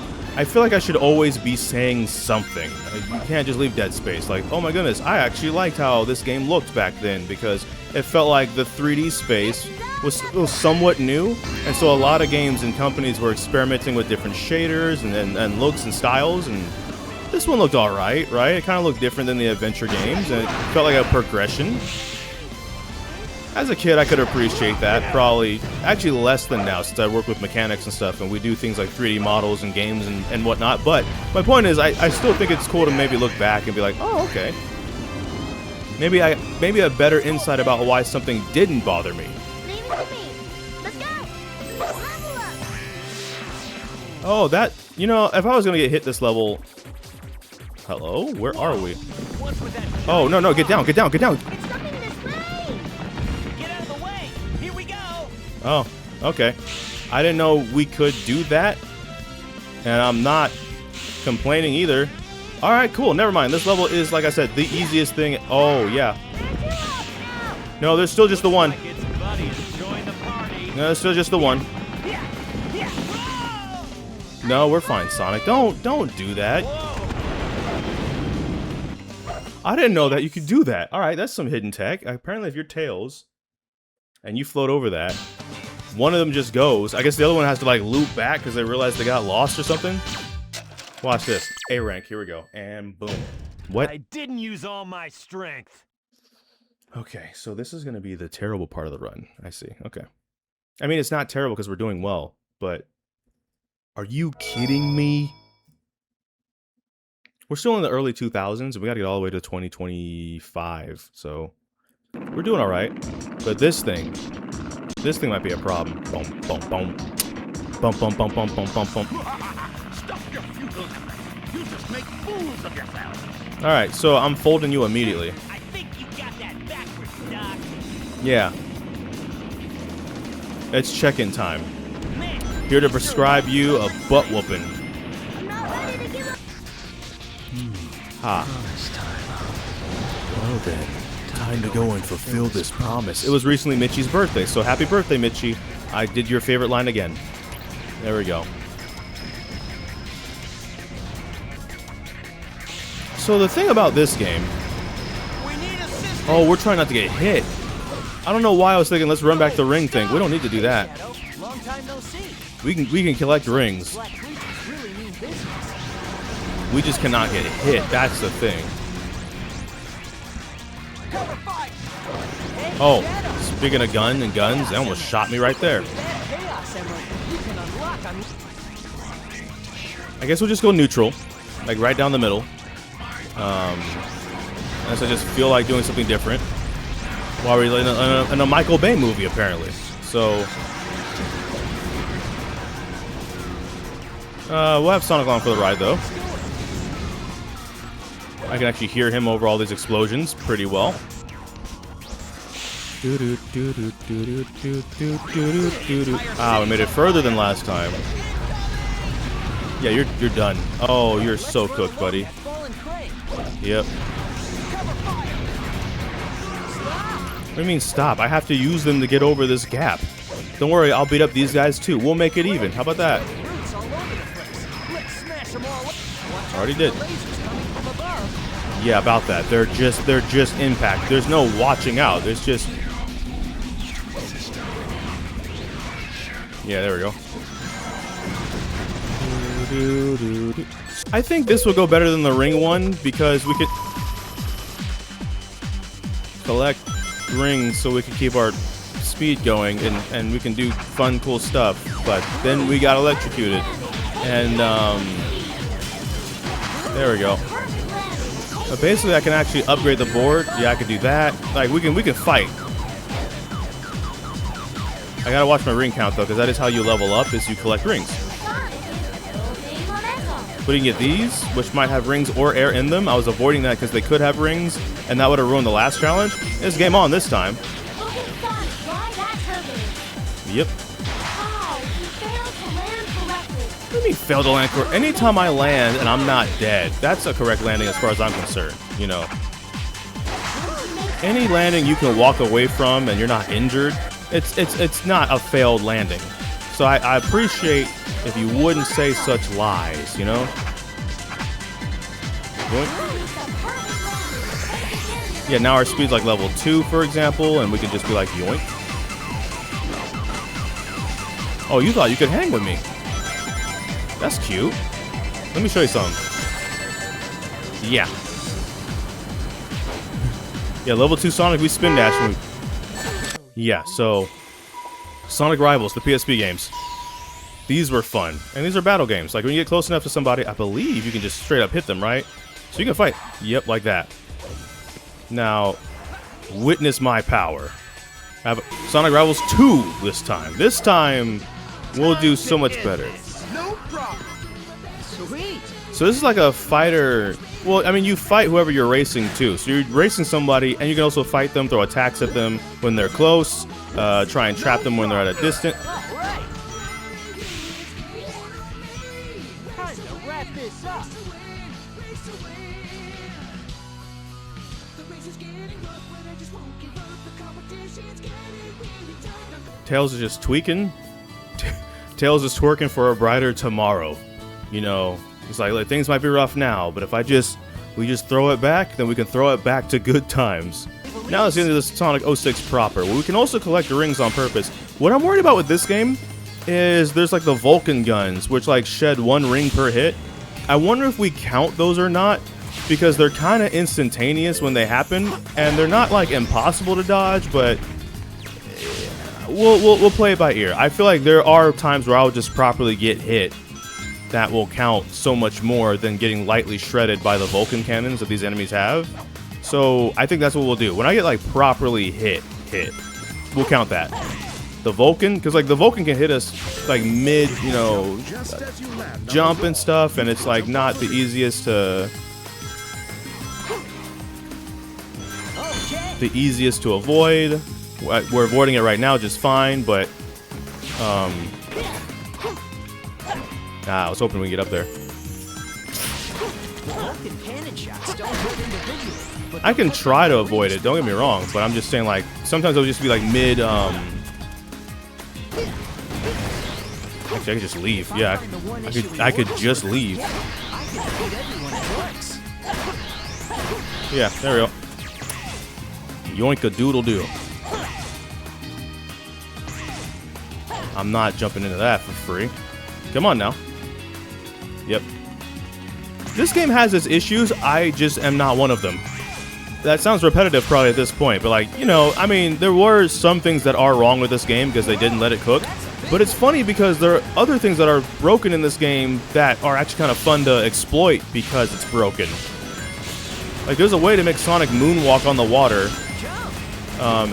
feel like I should always be saying something. Like, you can't just leave dead space. Like, oh my goodness, I actually liked how this game looked back then because it felt like the 3D space was somewhat new, and so a lot of games and companies were experimenting with different shaders and looks and styles, and this one looked alright, right? It kind of looked different than the adventure games, and it felt like a progression. As a kid, I could appreciate that, probably, actually less than now, since I work with mechanics and stuff, and we do things like 3D models and games and whatnot, but my point is, I still think it's cool to maybe look back and be like, oh, okay. Maybe a better insight about why something didn't bother me. Leave it to me. Let's go. Level up. Oh, that, you know, if I was gonna get hit this level... Hello? Where are we? Oh, no, get down, get down, get down! It's something in this way. Get out of the way. Here we go. Oh, okay. I didn't know we could do that. And I'm not complaining either. Alright, cool, never mind. This level is, like I said, the easiest thing. Oh, yeah. No, there's still just the one. No, there's still just the one. No, we're fine, Sonic. Don't do that. I didn't know that you could do that. Alright, that's some hidden tech. Apparently, if you're Tails and you float over that, one of them just goes. I guess the other one has to, like, loop back because they realized they got lost or something. Watch this. A rank. Here we go. And boom. What? I didn't use all my strength. Okay, so this is going to be the terrible part of the run. I see. Okay. I mean, it's not terrible because we're doing well, but are you kidding me? We're still in the early 2000s, and we got to get all the way to 2025, so we're doing all right. But this thing might be a problem. Boom, boom, boom. Bump, bump, bump, bump, bump, bump, bump. Stop your futile. You just make fools of yourself. All right, so I'm folding you immediately. I think you got that backwards, Doc. Yeah. It's check-in time. Here to prescribe you a butt whooping. I'm not ready to give up. Ha. Well then, time to go and fulfill this promise. It was recently Mitchie's birthday, so happy birthday, Mitchie. I did your favorite line again. There we go. So the thing about this game... Oh, we're trying not to get hit. I don't know why I was thinking let's run back the ring thing. We don't need to do that. Long time no see. We can collect rings. Black Creatures really mean business. We just cannot get hit. That's the thing. Oh, speaking of gun and guns, they almost shot me right there. I guess we'll just go neutral, like right down the middle. Unless I just feel like doing something different. While we're in a Michael Bay movie, apparently. So, we'll have Sonic along for the ride, though. I can actually hear him over all these explosions pretty well. Ah, we made it further than last time. Yeah, you're done. Oh, you're so cooked, buddy. Yep. What do you mean stop? I have to use them to get over this gap. Don't worry, I'll beat up these guys too. We'll make it even. How about that? Already did. Yeah, about that. They're just impact. There's no watching out. There's just. Yeah, there we go. I think this will go better than the ring one because we could collect rings so we can keep our speed going and we can do fun, cool stuff. But then we got electrocuted, and there we go. But basically, I can actually upgrade the board. Yeah, I could do that. Like we can fight. I gotta watch my ring count though, because that is how you level up: is you collect rings. But you can get these, which might have rings or air in them. I was avoiding that because they could have rings, and that would have ruined the last challenge. It's game on this time. Yep. What do you mean failed to land correctly? Anytime I land and I'm not dead, that's a correct landing as far as I'm concerned. You know, any landing you can walk away from and you're not injured, it's not a failed landing. So I appreciate if you wouldn't say such lies, you know? Yoink. Yeah, now our speed's like level 2, for example, and we can just be like, yoink. Oh, you thought you could hang with me. That's cute. Let me show you something. Yeah. Yeah, level 2 Sonic, we spin dash. And yeah, so Sonic Rivals, the PSP games. These were fun. And these are battle games. Like when you get close enough to somebody, I believe you can just straight up hit them, right? So you can fight. Yep, like that. Now, witness my power. I have Sonic Rivals 2 this time. This time, we'll do so much better. No problem. Sweet. So this is like a fighter. Well, I mean, you fight whoever you're racing to. So you're racing somebody, and you can also fight them, throw attacks at them when they're close, try and trap them when they're at a distance. Time to wrap this up. Tails is just tweaking. Tails is twerking for a brighter tomorrow. You know, it's like things might be rough now, but if we just throw it back, then we can throw it back to good times. Now let's get into this Sonic 06 proper, where we can also collect the rings on purpose. What I'm worried about with this game is there's like the Vulcan guns, which like shed 1 ring per hit. I wonder if we count those or not, because they're kind of instantaneous when they happen, and they're not like impossible to dodge, but we'll play it by ear. I feel like there are times where I'll just properly get hit that will count so much more than getting lightly shredded by the Vulcan cannons that these enemies have. So I think that's what we'll do. When I get like properly hit, we'll count that. The Vulcan, because like the Vulcan can hit us like mid, you know, jump and stuff, and it's like not the easiest to avoid. We're avoiding it right now just fine, but I was hoping we could get up there. I can try to avoid it, don't get me wrong, but I'm just saying, like, sometimes it'll just be like mid actually I could just leave. Yeah, I could just leave. Yeah, there we go. Yoink-a-doodle-doo. I'm not jumping into that for free. Come on now. Yep. This game has its issues. I just am not one of them. That sounds repetitive probably at this point, but like, you know, I mean, there were some things that are wrong with this game because they didn't let it cook. But it's funny because there are other things that are broken in this game that are actually kind of fun to exploit because it's broken. Like, there's a way to make Sonic moonwalk on the water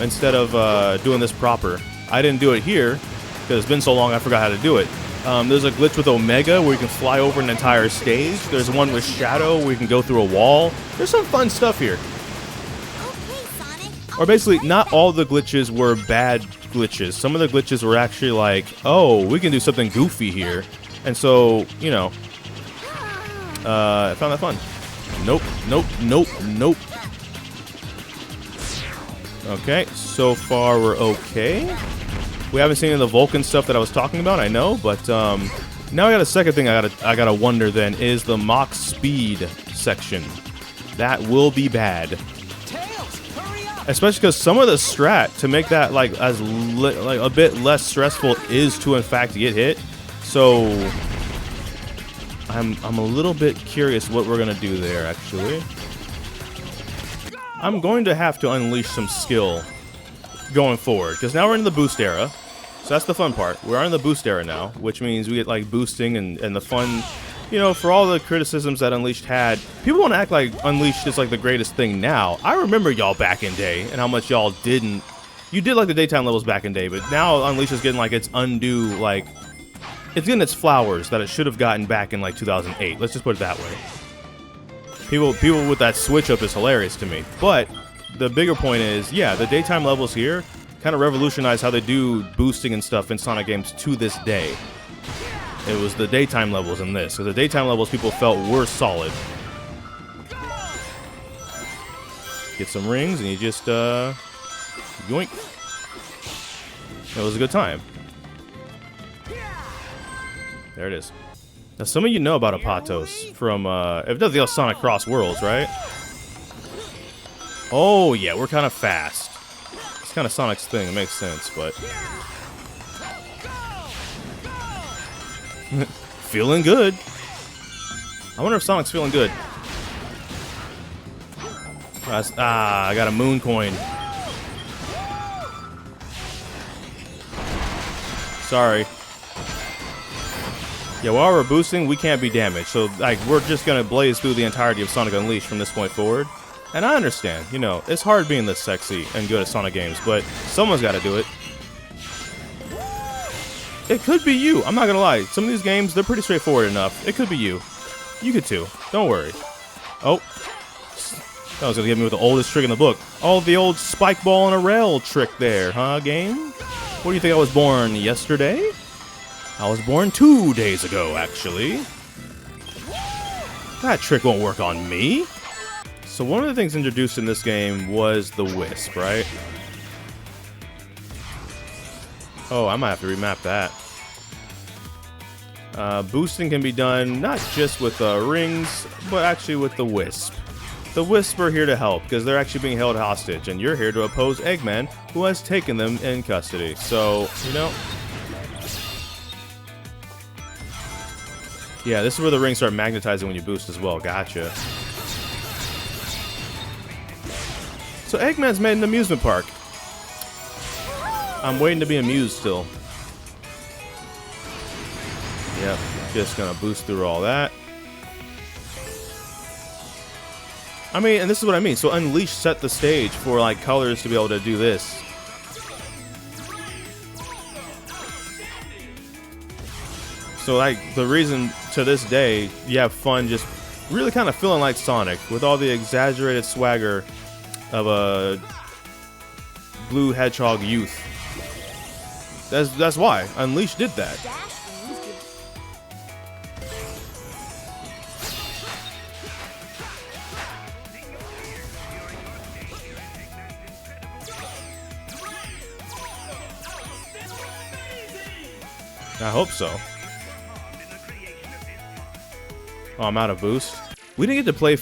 instead of doing this proper. I didn't do it here because it's been so long I forgot how to do it. There's a glitch with Omega where you can fly over an entire stage. There's one with Shadow where you can go through a wall. There's some fun stuff here. Or basically, not all the glitches were bad glitches. Some of the glitches were actually like, oh, we can do something goofy here. And so, you know, I found that fun. Nope, nope, nope, nope. Okay, so far we're okay. We haven't seen any of the Vulcan stuff that I was talking about, I know, but Now I got a second thing I gotta wonder then is the Mach speed section. That will be bad. Especially because some of the strat to make that like a bit less stressful is to in fact get hit. So I'm a little bit curious what we're gonna do there actually. I'm going to have to unleash some skill going forward because now we're in the boost era. So that's the fun part. We're in the boost era now, which means we get like boosting and the fun, you know, for all the criticisms that Unleashed had. People want to act like Unleashed is like the greatest thing now. I remember y'all back in day and how much y'all didn't. You did like the daytime levels back in day, but now Unleashed is getting like its undue, like, it's getting its flowers that it should have gotten back in like 2008. Let's just put it that way. People with that switch up is hilarious to me. But the bigger point is, yeah, the daytime levels here kind of revolutionized how they do boosting and stuff in Sonic games to this day. It was the daytime levels in this, because the daytime levels people felt were solid. Get some rings and you just yoink. It was a good time. There it is. Now some of you know about Apatos from if nothing else, Sonic Cross Worlds, right? Oh yeah, we're kind of fast. It's kind of Sonic's thing. It makes sense, but feeling good. I wonder if Sonic's feeling good. I got a moon coin. Sorry. Yeah, while we're boosting, we can't be damaged. So, like, we're just gonna blaze through the entirety of Sonic Unleashed from this point forward. And I understand, you know, it's hard being this sexy and good at Sonic games, but someone's got to do it. It could be you. I'm not gonna lie. Some of these games, they're pretty straightforward enough. It could be you. You could too. Don't worry. Oh. That was gonna get me with the oldest trick in the book. Oh, the old spike ball and a rail trick there, huh, game? What do you think, I was born yesterday? I was born 2 days ago, actually. That trick won't work on me. So one of the things introduced in this game was the Wisp, right? Oh, I might have to remap that. Boosting can be done not just with rings, but actually with the Wisp. The Wisp are here to help, because they're actually being held hostage, and you're here to oppose Eggman, who has taken them in custody. So, you know... Yeah, this is where the rings start magnetizing when you boost as well. Gotcha. So Eggman's made an amusement park. I'm waiting to be amused still. Yep, just gonna boost through all that. I mean, and this is what I mean. So Unleashed set the stage for like Colors to be able to do this. So like the reason to this day you have fun just really kind of feeling like Sonic with all the exaggerated swagger of a blue hedgehog youth. That's why Unleashed did that. I hope so. Oh, I'm out of boost. We didn't get to play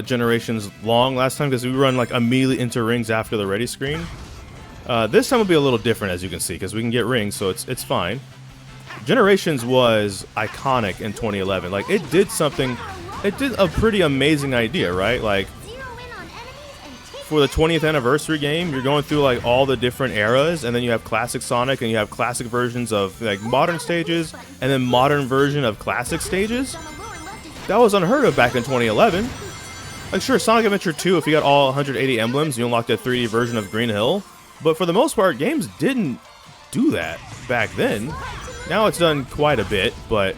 Generations long last time because we run like immediately into rings after the ready screen. This time will be a little different, as you can see, because we can get rings, so it's fine. Generations was iconic in 2011. Like, it did something, it did a pretty amazing idea, right? Like, for the 20th anniversary game, you're going through like all the different eras, and then you have classic Sonic, and you have classic versions of like modern stages, and then modern version of classic stages. That was unheard of back in 2011. Like, sure, Sonic Adventure 2, if you got all 180 emblems, you unlocked a 3D version of Green Hill. But for the most part, games didn't do that back then. Now it's done quite a bit, but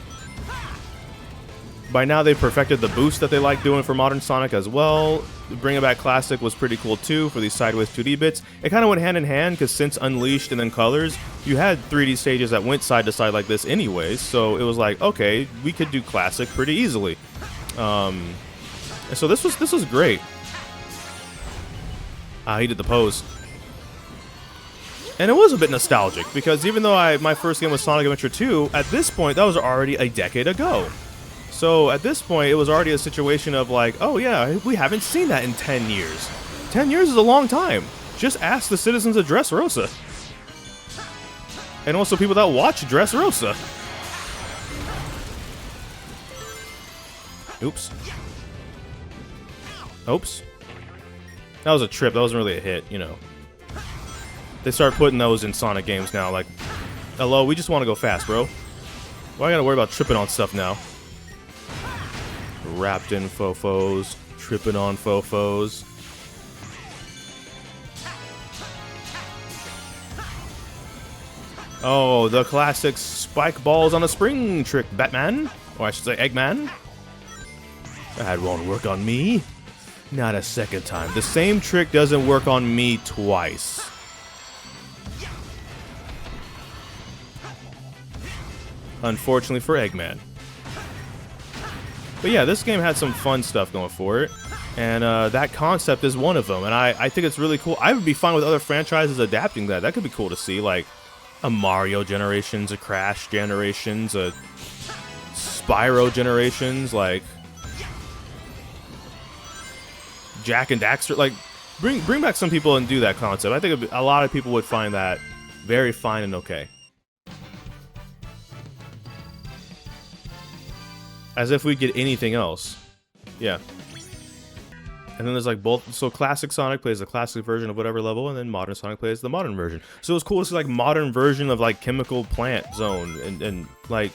by now they perfected the boost that they like doing for modern Sonic as well. Bringing back Classic was pretty cool too for these sideways 2D bits. It kind of went hand in hand because since Unleashed and then Colors, you had 3D stages that went side to side like this anyways. So it was like, okay, we could do Classic pretty easily. And so this was great. He did the pose. And it was a bit nostalgic, because even though my first game was Sonic Adventure 2, at this point, that was already a decade ago. So at this point, it was already a situation of like, oh yeah, we haven't seen that in 10 years. 10 years is a long time. Just ask the citizens of Dressrosa. And also people that watch Dressrosa. Oops. Oops. That was a trip. That wasn't really a hit, you know. They start putting those in Sonic games now. Like, hello, we just want to go fast, bro. Why I gotta worry about tripping on stuff now? Wrapped in fofos. Tripping on fofos. Oh, the classic spike balls on a spring trick, Batman. Or I should say Eggman. That won't work on me. Not a second time. The same trick doesn't work on me twice. Unfortunately for Eggman. But yeah, this game had some fun stuff going for it. And that concept is one of them. And I think it's really cool. I would be fine with other franchises adapting that. That could be cool to see. Like a Mario Generations, a Crash Generations, a Spyro Generations, like Jak and Daxter. Like, bring back some people and do that concept. I think a lot of people would find that very fine and okay. As if we get anything else. Yeah. And then there's like both. So classic Sonic plays the classic version of whatever level, and then modern Sonic plays the modern version. So it was cool to see like modern version of like Chemical Plant Zone, and like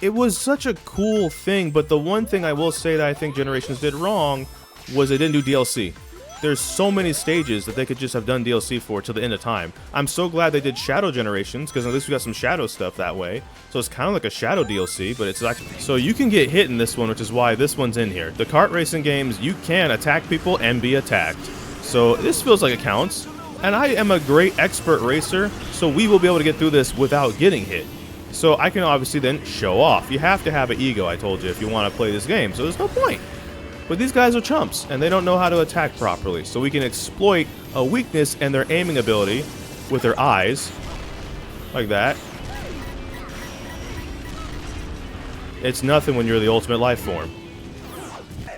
it was such a cool thing. But the one thing I will say that I think Generations did wrong was they didn't do DLC. There's so many stages that they could just have done DLC for till the end of time. I'm so glad they did Shadow Generations, because at least we got some Shadow stuff that way. So it's kind of like a Shadow DLC, but it's like... So you can get hit in this one, which is why this one's in here. The kart racing games, you can attack people and be attacked. So this feels like it counts. And I am a great expert racer, so we will be able to get through this without getting hit. So I can obviously then show off. You have to have an ego, I told you, if you want to play this game. So there's no point. But these guys are chumps, and they don't know how to attack properly. So we can exploit a weakness in their aiming ability with their eyes. Like that. It's nothing when you're the ultimate life form.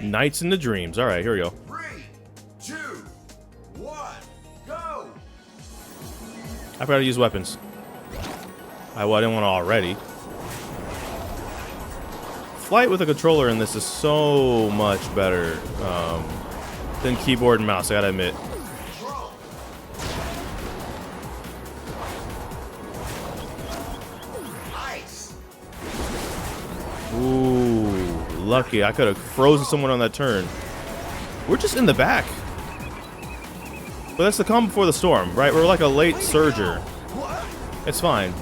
Nights into dreams. Alright, here we go. 3, 2, 1, go! I forgot to use weapons. Well, I didn't want to already. Flight with a controller in this is so much better than keyboard and mouse, I gotta admit. Nice. Ooh, lucky. I could have frozen someone on that turn. We're just in the back. But that's the calm before the storm, right? We're like a late surger. It's fine.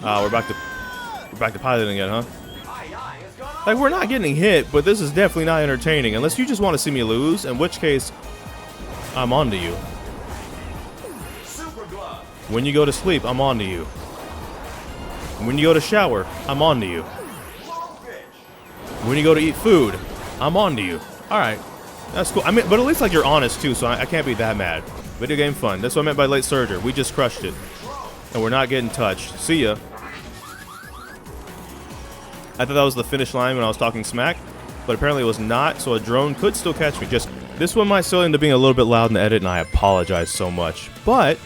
We're back to piloting again, huh? Like, we're not getting hit, but this is definitely not entertaining. Unless you just want to see me lose, in which case, I'm on to you. When you go to sleep, I'm on to you. When you go to shower, I'm on to you. When you go to eat food, I'm on to you. Alright. That's cool. I mean, but at least, like, you're honest, too, so I can't be that mad. Video game fun. That's what I meant by late surger. We just crushed it. And we're not getting touched. See ya. I thought that was the finish line when I was talking smack, but apparently it was not, so a drone could still catch me. Just this one might still end up being a little bit loud in the edit, and I apologize so much. But,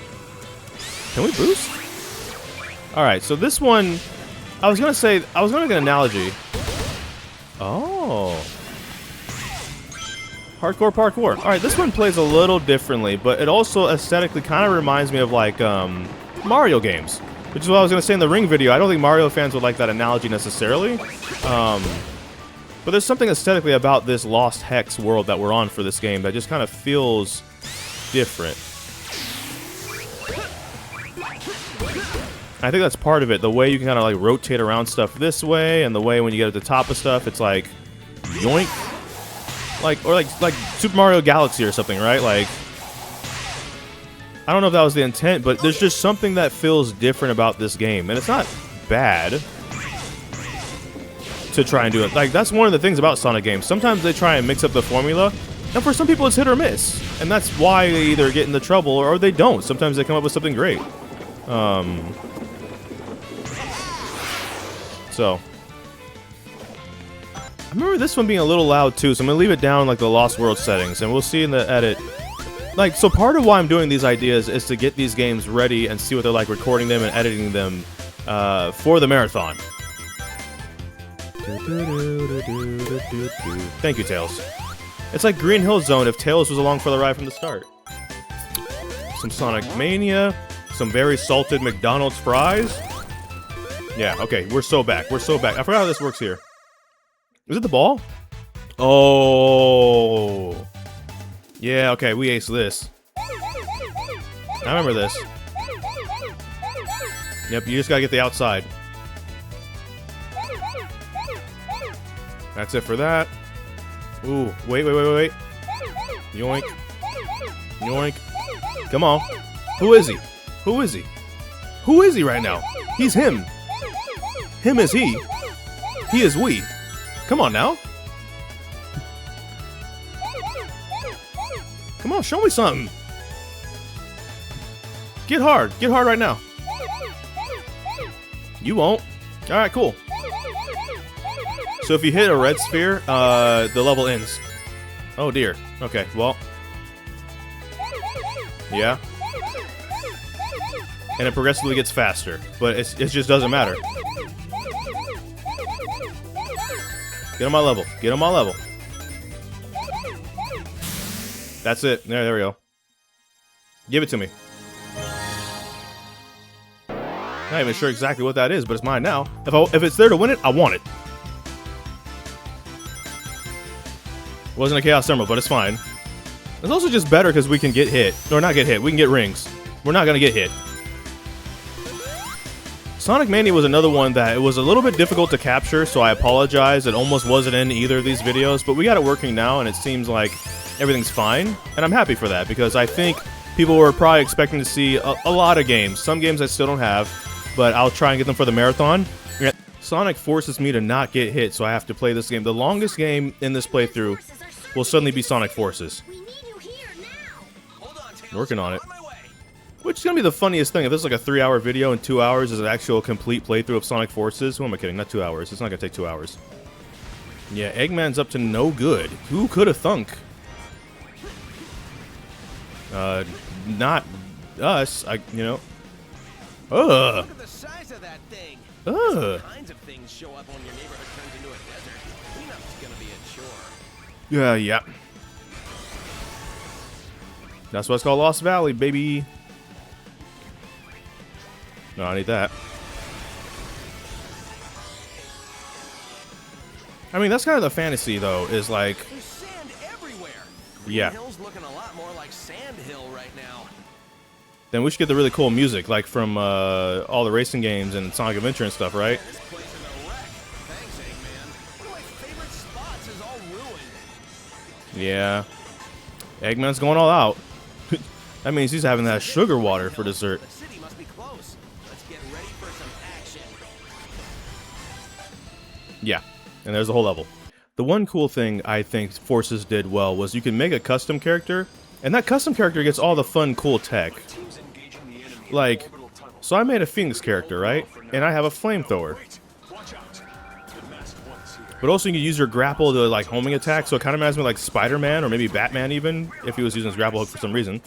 can we boost? Alright, so this one, I was going to make an analogy. Oh. Hardcore parkour. Alright, this one plays a little differently, but it also aesthetically kind of reminds me of, like, Mario games. Which is what I was going to say in the Ring video. I don't think Mario fans would like that analogy necessarily. But there's something aesthetically about this Lost Hex world that we're on for this game that just kind of feels different. I think that's part of it. The way you can kind of like rotate around stuff this way, and the way when you get at the top of stuff, it's like yoink. Or like Super Mario Galaxy or something, right? Like, I don't know if that was the intent, but there's just something that feels different about this game. And it's not bad to try and do it. Like, that's one of the things about Sonic games. Sometimes they try and mix up the formula, And for some people, it's hit or miss. And that's why they either get into trouble or they don't. Sometimes they come up with something great. So. I remember this one being a little loud, too. So I'm going to leave it down like the Lost World settings. And we'll see in the edit. Like, so part of why I'm doing these ideas is to get these games ready and see what they're like recording them and editing them for the marathon. Thank you, Tails. It's like Green Hill Zone if Tails was along for the ride from the start. Some Sonic Mania, some very salted McDonald's fries. Yeah, okay, we're so back. We're so back. I forgot how this works here. Is it the ball? Oh. Yeah, okay, we aced this. I remember this. Yep, you just gotta get the outside. That's it for that. Ooh, wait. Yoink. Yoink. Come on. Who is he? Who is he? Who is he right now? He's him. Him is he. He is we. Come on now. Come on, show me something. Get hard. Get hard right now. You won't. Alright, cool. So if you hit a red sphere, the level ends. Oh dear. Okay, well. Yeah. And it progressively gets faster, but it just doesn't matter. Get on my level. Get on my level. That's it. There we go. Give it to me. Not even sure exactly what that is, but it's mine now. If it's there to win it, I want it. Wasn't a Chaos Emerald, but it's fine. It's also just better because we can get hit. Or not get hit. We can get rings. We're not going to get hit. Sonic Mania was another one that it was a little bit difficult to capture, so I apologize. It almost wasn't in either of these videos, but we got it working now, and it seems like everything's fine. And I'm happy for that, because I think people were probably expecting to see a lot of games. Some games I still don't have, but I'll try and get them for the marathon. Sonic forces me to not get hit, so I have to play this game. The longest game in this playthrough will suddenly be Sonic Forces. Working on it. Which is going to be the funniest thing. If this is like a 3-hour video and 2 hours is an actual complete playthrough of Sonic Forces. Who am I kidding? Not 2 hours. It's not going to take 2 hours. Yeah, Eggman's up to no good. Who could have thunk? Not us. You know. Ugh. Look at the size of that thing. Ugh. All kinds of things show up when your neighborhood turns into a desert. Cleanup's gonna be a chore. Yeah. That's why it's called Lost Valley, baby. No, I need that. I mean, that's kind of the fantasy, though, is like... There's sand everywhere. Green Yeah. Hill's looking a lot more like Sand Hill right now. Then we should get the really cool music, like from all the racing games and Sonic Adventure and stuff, right? This place is a wreck. Thanks, Eggman. One of my favorite spots is all ruined. Yeah. Eggman's going all out. That means he's having that sugar water for dessert. The city must be close. Let's get ready for some action. Yeah, and there's the whole level. The one cool thing I think Forces did well was you can make a custom character, and that custom character gets all the fun, cool tech. Like, so I made a Phoenix character, right? And I have a flamethrower. But also you can use your grapple to like homing attack, so it kind of reminds me of like Spider-Man or maybe Batman even, if he was using his grapple hook for some reason.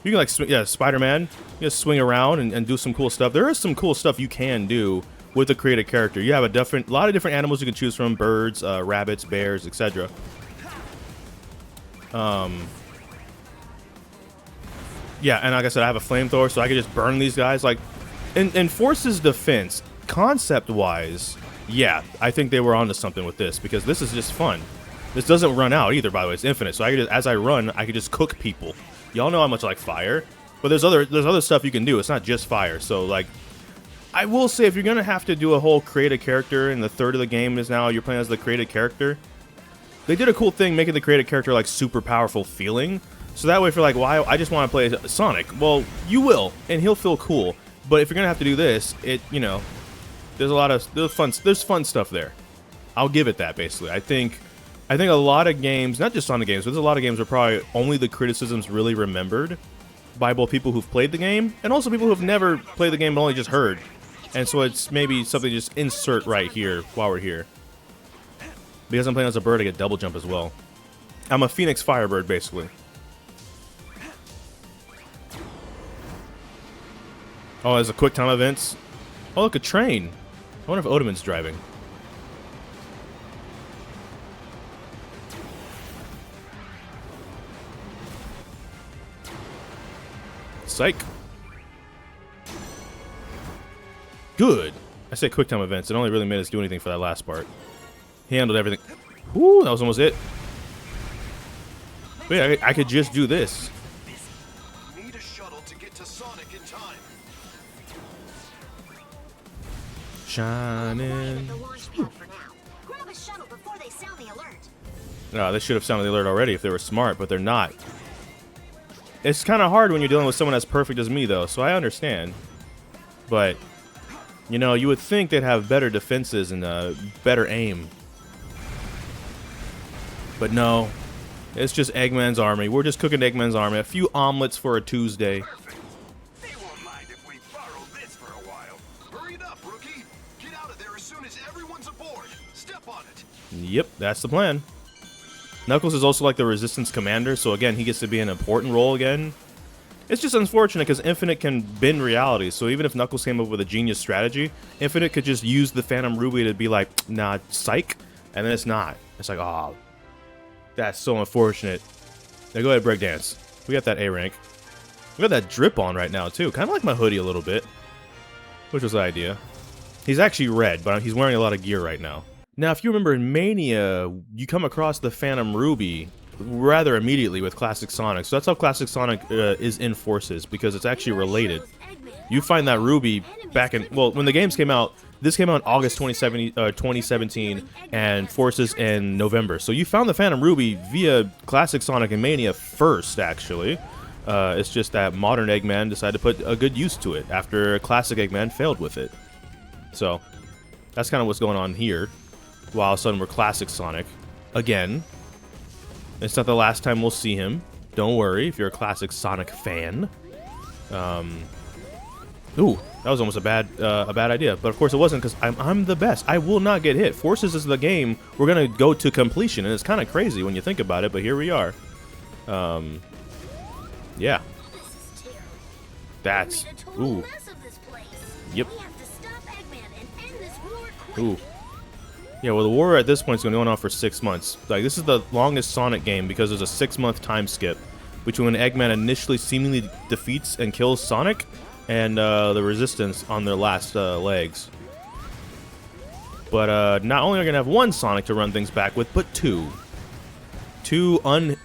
You can like, yeah, Spider-Man, you just swing around and do some cool stuff. There is some cool stuff you can do with a created character. You have a lot of different animals you can choose from: birds, rabbits, bears, etc. Yeah, and like I said, I have a flamethrower, so I can just burn these guys. Like, in Force's defense, concept-wise, yeah, I think they were onto something with this, because this is just fun. This doesn't run out either, by the way. It's infinite, so I can just, as I run, I can just cook people. Y'all know how much I like fire, but there's other stuff you can do. It's not just fire. So like, I will say, if you're gonna have to do a whole create a character, and the third of the game is now you're playing as the created character, they did a cool thing making the created character like super powerful feeling. So that way, if you're like, well, I just want to play Sonic, well, you will, and he'll feel cool. But if you're gonna have to do this, you know, there's fun stuff there. I'll give it that. Basically, I think I think a lot of games, not just Sonic games, but there's a lot of games where probably only the criticisms really remembered by both people who've played the game and also people who've never played the game but only just heard. And so it's maybe something to just insert right here while we're here. Because I'm playing as a bird, I get double jump as well. I'm a Phoenix Firebird, basically. Oh, there's a quick time events. Oh, look, a train. I wonder if Odeman's driving. Psych. Good. I say quick time events. It only really made us do anything for that last part. He handled everything. Whoo, that was almost it. But yeah, I could just do this. Need a shuttle to get to Sonic in time. Shining. The launch pad for now. Grab a shuttle before they sound the alert. No, they should have sounded the alert already if they were smart, but they're not. It's kind of hard when you're dealing with someone as perfect as me, though, so I understand. But, you know, you would think they'd have better defenses and better aim. But no, it's just Eggman's army. We're just cooking Eggman's army. A few omelets for a Tuesday. They won't mind if we borrow this for a while. Hurry it up, rookie. Get out of there as soon as everyone's aboard. Step on it. Yep, that's the plan. Knuckles is also like the Resistance commander, so again, he gets to be an important role again. It's just unfortunate because Infinite can bend reality, so even if Knuckles came up with a genius strategy, Infinite could just use the Phantom Ruby to be like, nah, psych, and then it's not. It's like, oh, that's so unfortunate. Now go ahead, breakdance. We got that A rank. We got that drip on right now, too. Kind of like my hoodie a little bit, which was the idea. He's actually red, but he's wearing a lot of gear right now. Now, if you remember in Mania, you come across the Phantom Ruby rather immediately with Classic Sonic. So that's how Classic Sonic is in Forces, because it's actually related. You find that Ruby back in, well, when the games came out, this came out in August 2017, and Forces in November. So you found the Phantom Ruby via Classic Sonic and Mania first, actually. It's just that modern Eggman decided to put a good use to it after Classic Eggman failed with it. So that's kind of what's going on here. While all of a sudden we're Classic Sonic again. It's not the last time we'll see him. Don't worry if you're a Classic Sonic fan. Ooh, that was almost a bad idea, but of course it wasn't because I'm the best. I will not get hit. Forces is the game we're gonna go to completion, and it's kind of crazy when you think about it. But here we are. Yeah. That's ooh. Yep. Ooh. Yeah, well, the war at this point is going on for 6 months. Like, this is the longest Sonic game because there's a 6-month time skip between when Eggman initially seemingly defeats and kills Sonic and the Resistance on their last legs. But not only are we going to have one Sonic to run things back with, but two. The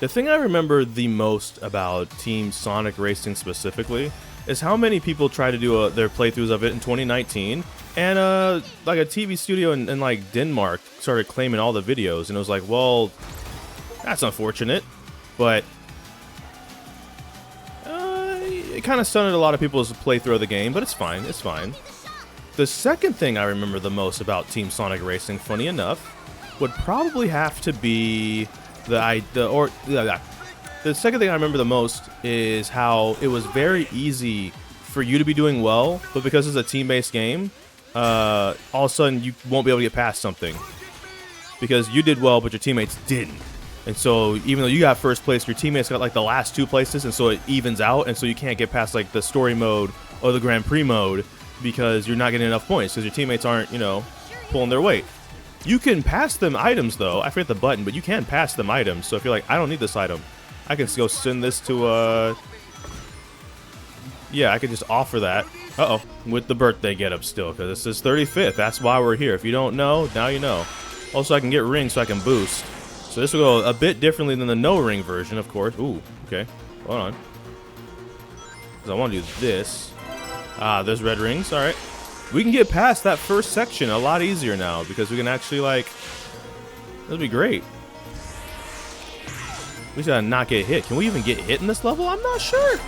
thing I remember the most about Team Sonic Racing specifically is how many people tried to do their playthroughs of it in 2019. And like a TV studio in like Denmark started claiming all the videos, and it was like, well, that's unfortunate, but it kind of stunted a lot of people's playthrough of the game, but it's fine, it's fine. The second thing I remember the most about Team Sonic Racing, funny enough, would probably have to be the second thing I remember the most is how it was very easy for you to be doing well, but because it's a team-based game, all of a sudden you won't be able to get past something because you did well but your teammates didn't, and so even though you got first place, your teammates got like the last 2 places, and so it evens out, and so you can't get past like the story mode or the Grand Prix mode because you're not getting enough points because your teammates aren't, you know, pulling their weight. You can pass them items though. I forget the button, but you can pass them items. So if you're like, I don't need this item, I can go send this to yeah, I could just offer that. Uh-oh, with the birthday getup still, because it's his 35th. That's why we're here. If you don't know, now you know. Also, I can get rings so I can boost. So this will go a bit differently than the no-ring version, of course. Ooh, okay. Hold on. Because I want to do this. Ah, there's red rings. All right. We can get past that first section a lot easier now, because we can actually, like... That'll be great. We just gotta not get hit. Can we even get hit in this level? I'm not sure.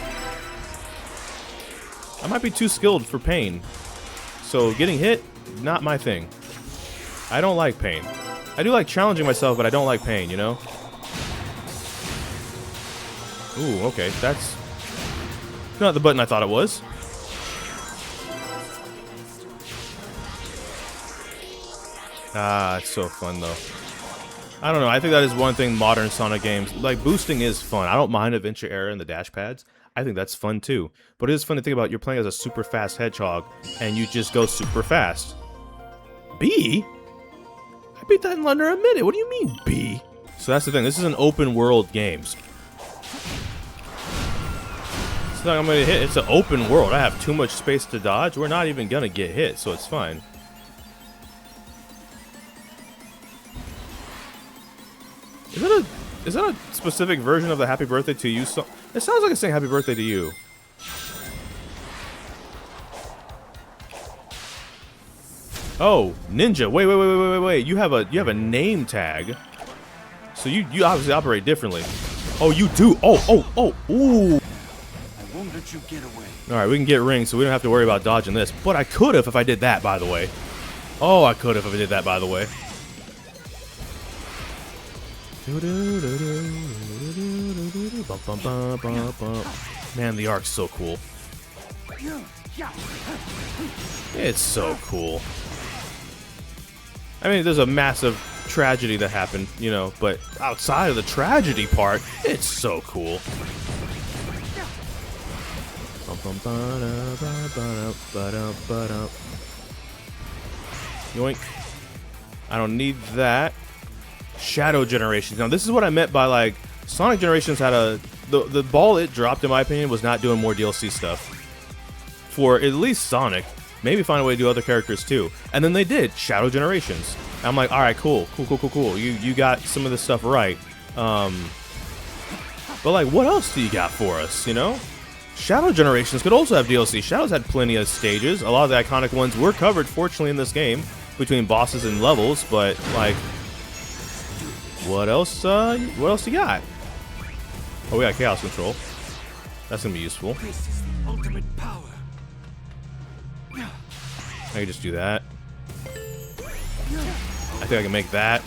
I might be too skilled for pain. So getting hit, not my thing. I don't like pain. I do like challenging myself, but I don't like pain, you know? Ooh, okay, that's not the button I thought it was. Ah, it's so fun though. I don't know, I think that is one thing modern Sonic games, like boosting is fun. I don't mind Adventure Era and the dash pads. I think that's fun too. But it is fun to think about you're playing as a super fast hedgehog and you just go super fast. B? I beat that in under a minute. What do you mean, B? So that's the thing. This is an open world game. It's not I'm gonna hit. It's an open world. I have too much space to dodge. We're not even gonna get hit, so it's fine. Is that a specific version of the Happy Birthday to You song? It sounds like it's saying Happy Birthday to You. Oh, Ninja. Wait. You have a name tag. So you obviously operate differently. Oh, you do. Oh. Ooh. I won't let you get away. All right, we can get rings, so we don't have to worry about dodging this. But I could have if I did that, by the way. Oh, I could have if I did that, by the way. Man, the arc's so cool. It's so cool. I mean, there's a massive tragedy that happened, you know, but outside of the tragedy part, it's so cool. Yoink. I don't need that. Shadow Generations. Now, this is what I meant by, like, Sonic Generations had a... The ball it dropped, in my opinion, was not doing more DLC stuff. For at least Sonic. Maybe find a way to do other characters, too. And then they did. Shadow Generations. And I'm like, alright, cool. You got some of this stuff right. But, like, what else do you got for us, you know? Shadow Generations could also have DLC. Shadows had plenty of stages. A lot of the iconic ones were covered, fortunately, in this game. Between bosses and levels, but, like... What else you got? Oh, we got Chaos Control. That's gonna be useful. This is the ultimate power. I can just do that. I think I can make that.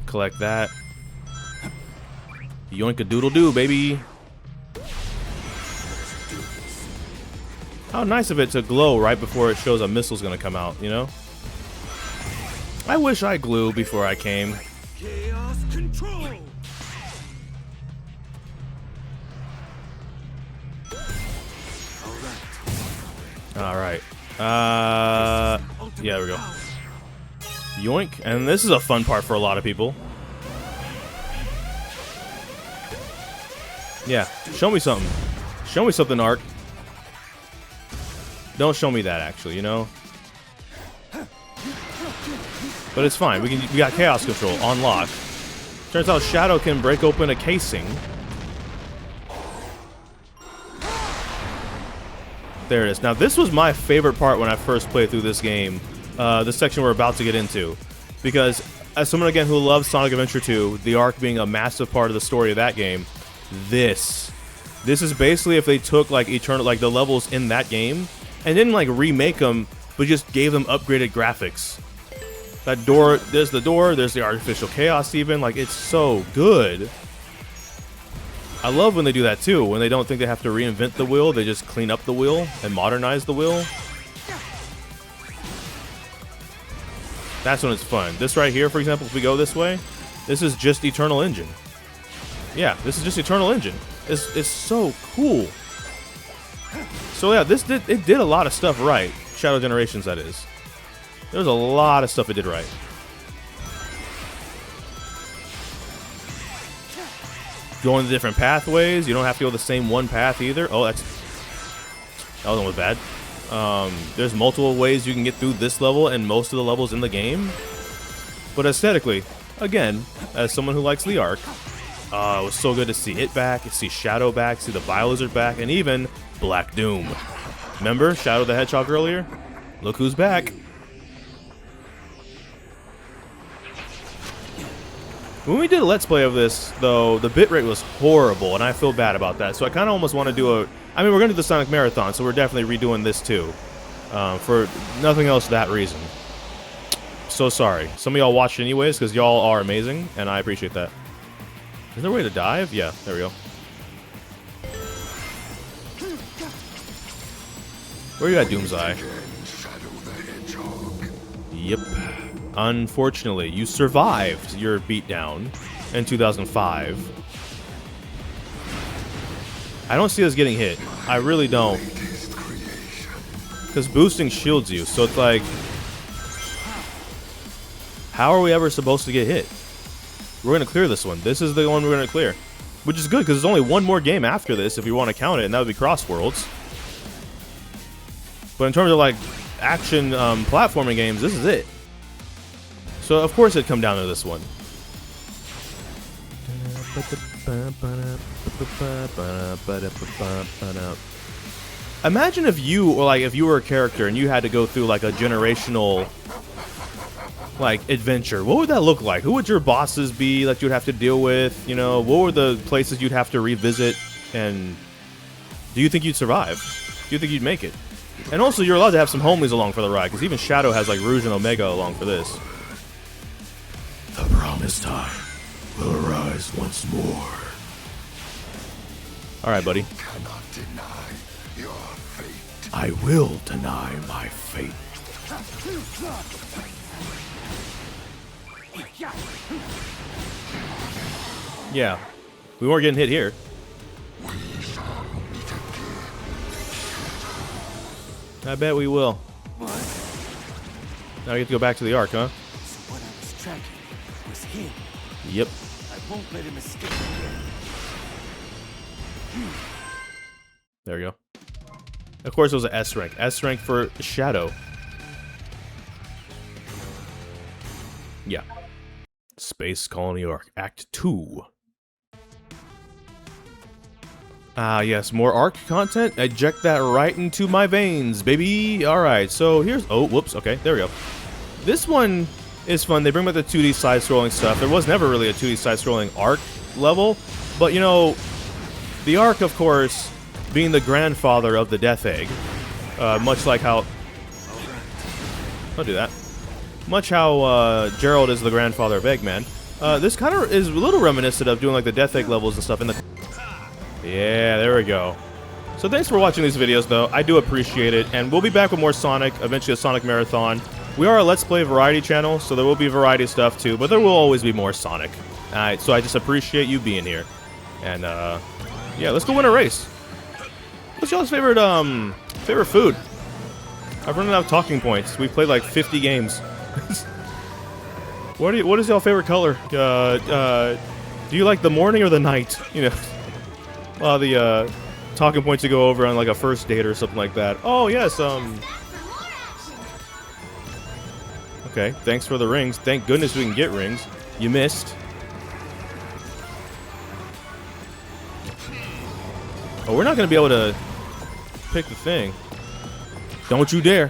Collect that. Yoink-a-doodle-doo, baby. How nice of it to glow right before it shows a missile's gonna come out, you know? I wish I glue before I came. Chaos control. Alright. Yeah, there we go. Yoink. And this is a fun part for a lot of people. Yeah. Show me something. Show me something, Ark. Don't show me that, actually, you know? But it's fine. We got Chaos Control on lock. Turns out Shadow can break open a casing. There it is. Now, this was my favorite part when I first played through this game. This section we're about to get into. Because, as someone, again, who loves Sonic Adventure 2, the Ark being a massive part of the story of that game, this is basically if they took, like, the levels in that game and didn't, like, remake them, but just gave them upgraded graphics. That door, there's the door, there's the artificial chaos even, like, it's so good. I love when they do that too, when they don't think they have to reinvent the wheel, they just clean up the wheel and modernize the wheel. That's when it's fun. This right here, for example, if we go this way, this is just Eternal Engine. Yeah, this is just Eternal Engine. It's so cool. So yeah, it did a lot of stuff right. Shadow Generations, that is. There's a lot of stuff it did right. Going the different pathways. You don't have to go the same one path either. Oh, that one was bad. There's multiple ways you can get through this level and most of the levels in the game. But aesthetically, again, as someone who likes the Ark, it was so good to see it back, see Shadow back, see the Biolizard back, and even Black Doom. Remember Shadow the Hedgehog earlier? Look who's back. When we did a Let's Play of this, though, the bitrate was horrible, and I feel bad about that. So I kind of almost want to do a... I mean, we're going to do the Sonic Marathon, so we're definitely redoing this, too. For nothing else that reason. So sorry. Some of y'all watch anyways because y'all are amazing, and I appreciate that. Is there a way to dive? Yeah, there we go. Where you at, Doomseye? Yep. Unfortunately, you survived your beatdown in 2005. I don't see us getting hit. I really don't. Because boosting shields you, so it's like... How are we ever supposed to get hit? We're going to clear this one. This is the one we're going to clear. Which is good, because there's only one more game after this, if you want to count it, and that would be Crossworlds. But in terms of, like, action platforming games, this is it. So, of course, it'd come down to this one. Imagine if you, or like, if you were a character and you had to go through, like, a generational... like, adventure. What would that look like? Who would your bosses be that you'd have to deal with? You know, what were the places you'd have to revisit? And do you think you'd survive? Do you think you'd make it? And also, you're allowed to have some homies along for the ride, because even Shadow has, like, Rouge and Omega along for this. The promised time will arise once more. Alright, buddy. Cannot deny your fate. I will deny my fate. Yeah, we weren't getting hit here. I bet we will. Now we get to go back to the Ark, huh? So what I was tracking was him. Yep. I won't let him escape again. There we go. Of course, it was an S rank. S rank for Shadow. Yeah. Space Colony Arc, Act 2. Ah, yes, more Arc content. Eject that right into my veins, baby. Alright, so here's... Oh, whoops. Okay, there we go. This one is fun. They bring back the 2D side-scrolling stuff. There was never really a 2D side-scrolling Arc level. But, you know, the Arc, of course, being the grandfather of the Death Egg. Much like how... Don't do that. Much how Gerald is the grandfather of Eggman. This kind of is a little reminiscent of doing like the Death Egg levels and stuff in the... Yeah, there we go. So thanks for watching these videos, though. I do appreciate it. And we'll be back with more Sonic, eventually a Sonic Marathon. We are a Let's Play variety channel, so there will be variety stuff too, but there will always be more Sonic. Alright, so I just appreciate you being here. And, yeah, let's go win a race. What's y'all's favorite, favorite food? I've run out of talking points. We've played like 50 games. What is y'all favorite color? Do you like the morning or the night? You know, the talking points to go over on like a first date or something like that. Oh yes, okay, thanks for the rings. Thank goodness we can get rings. You missed. Oh, we're not gonna be able to pick the thing. Don't you dare.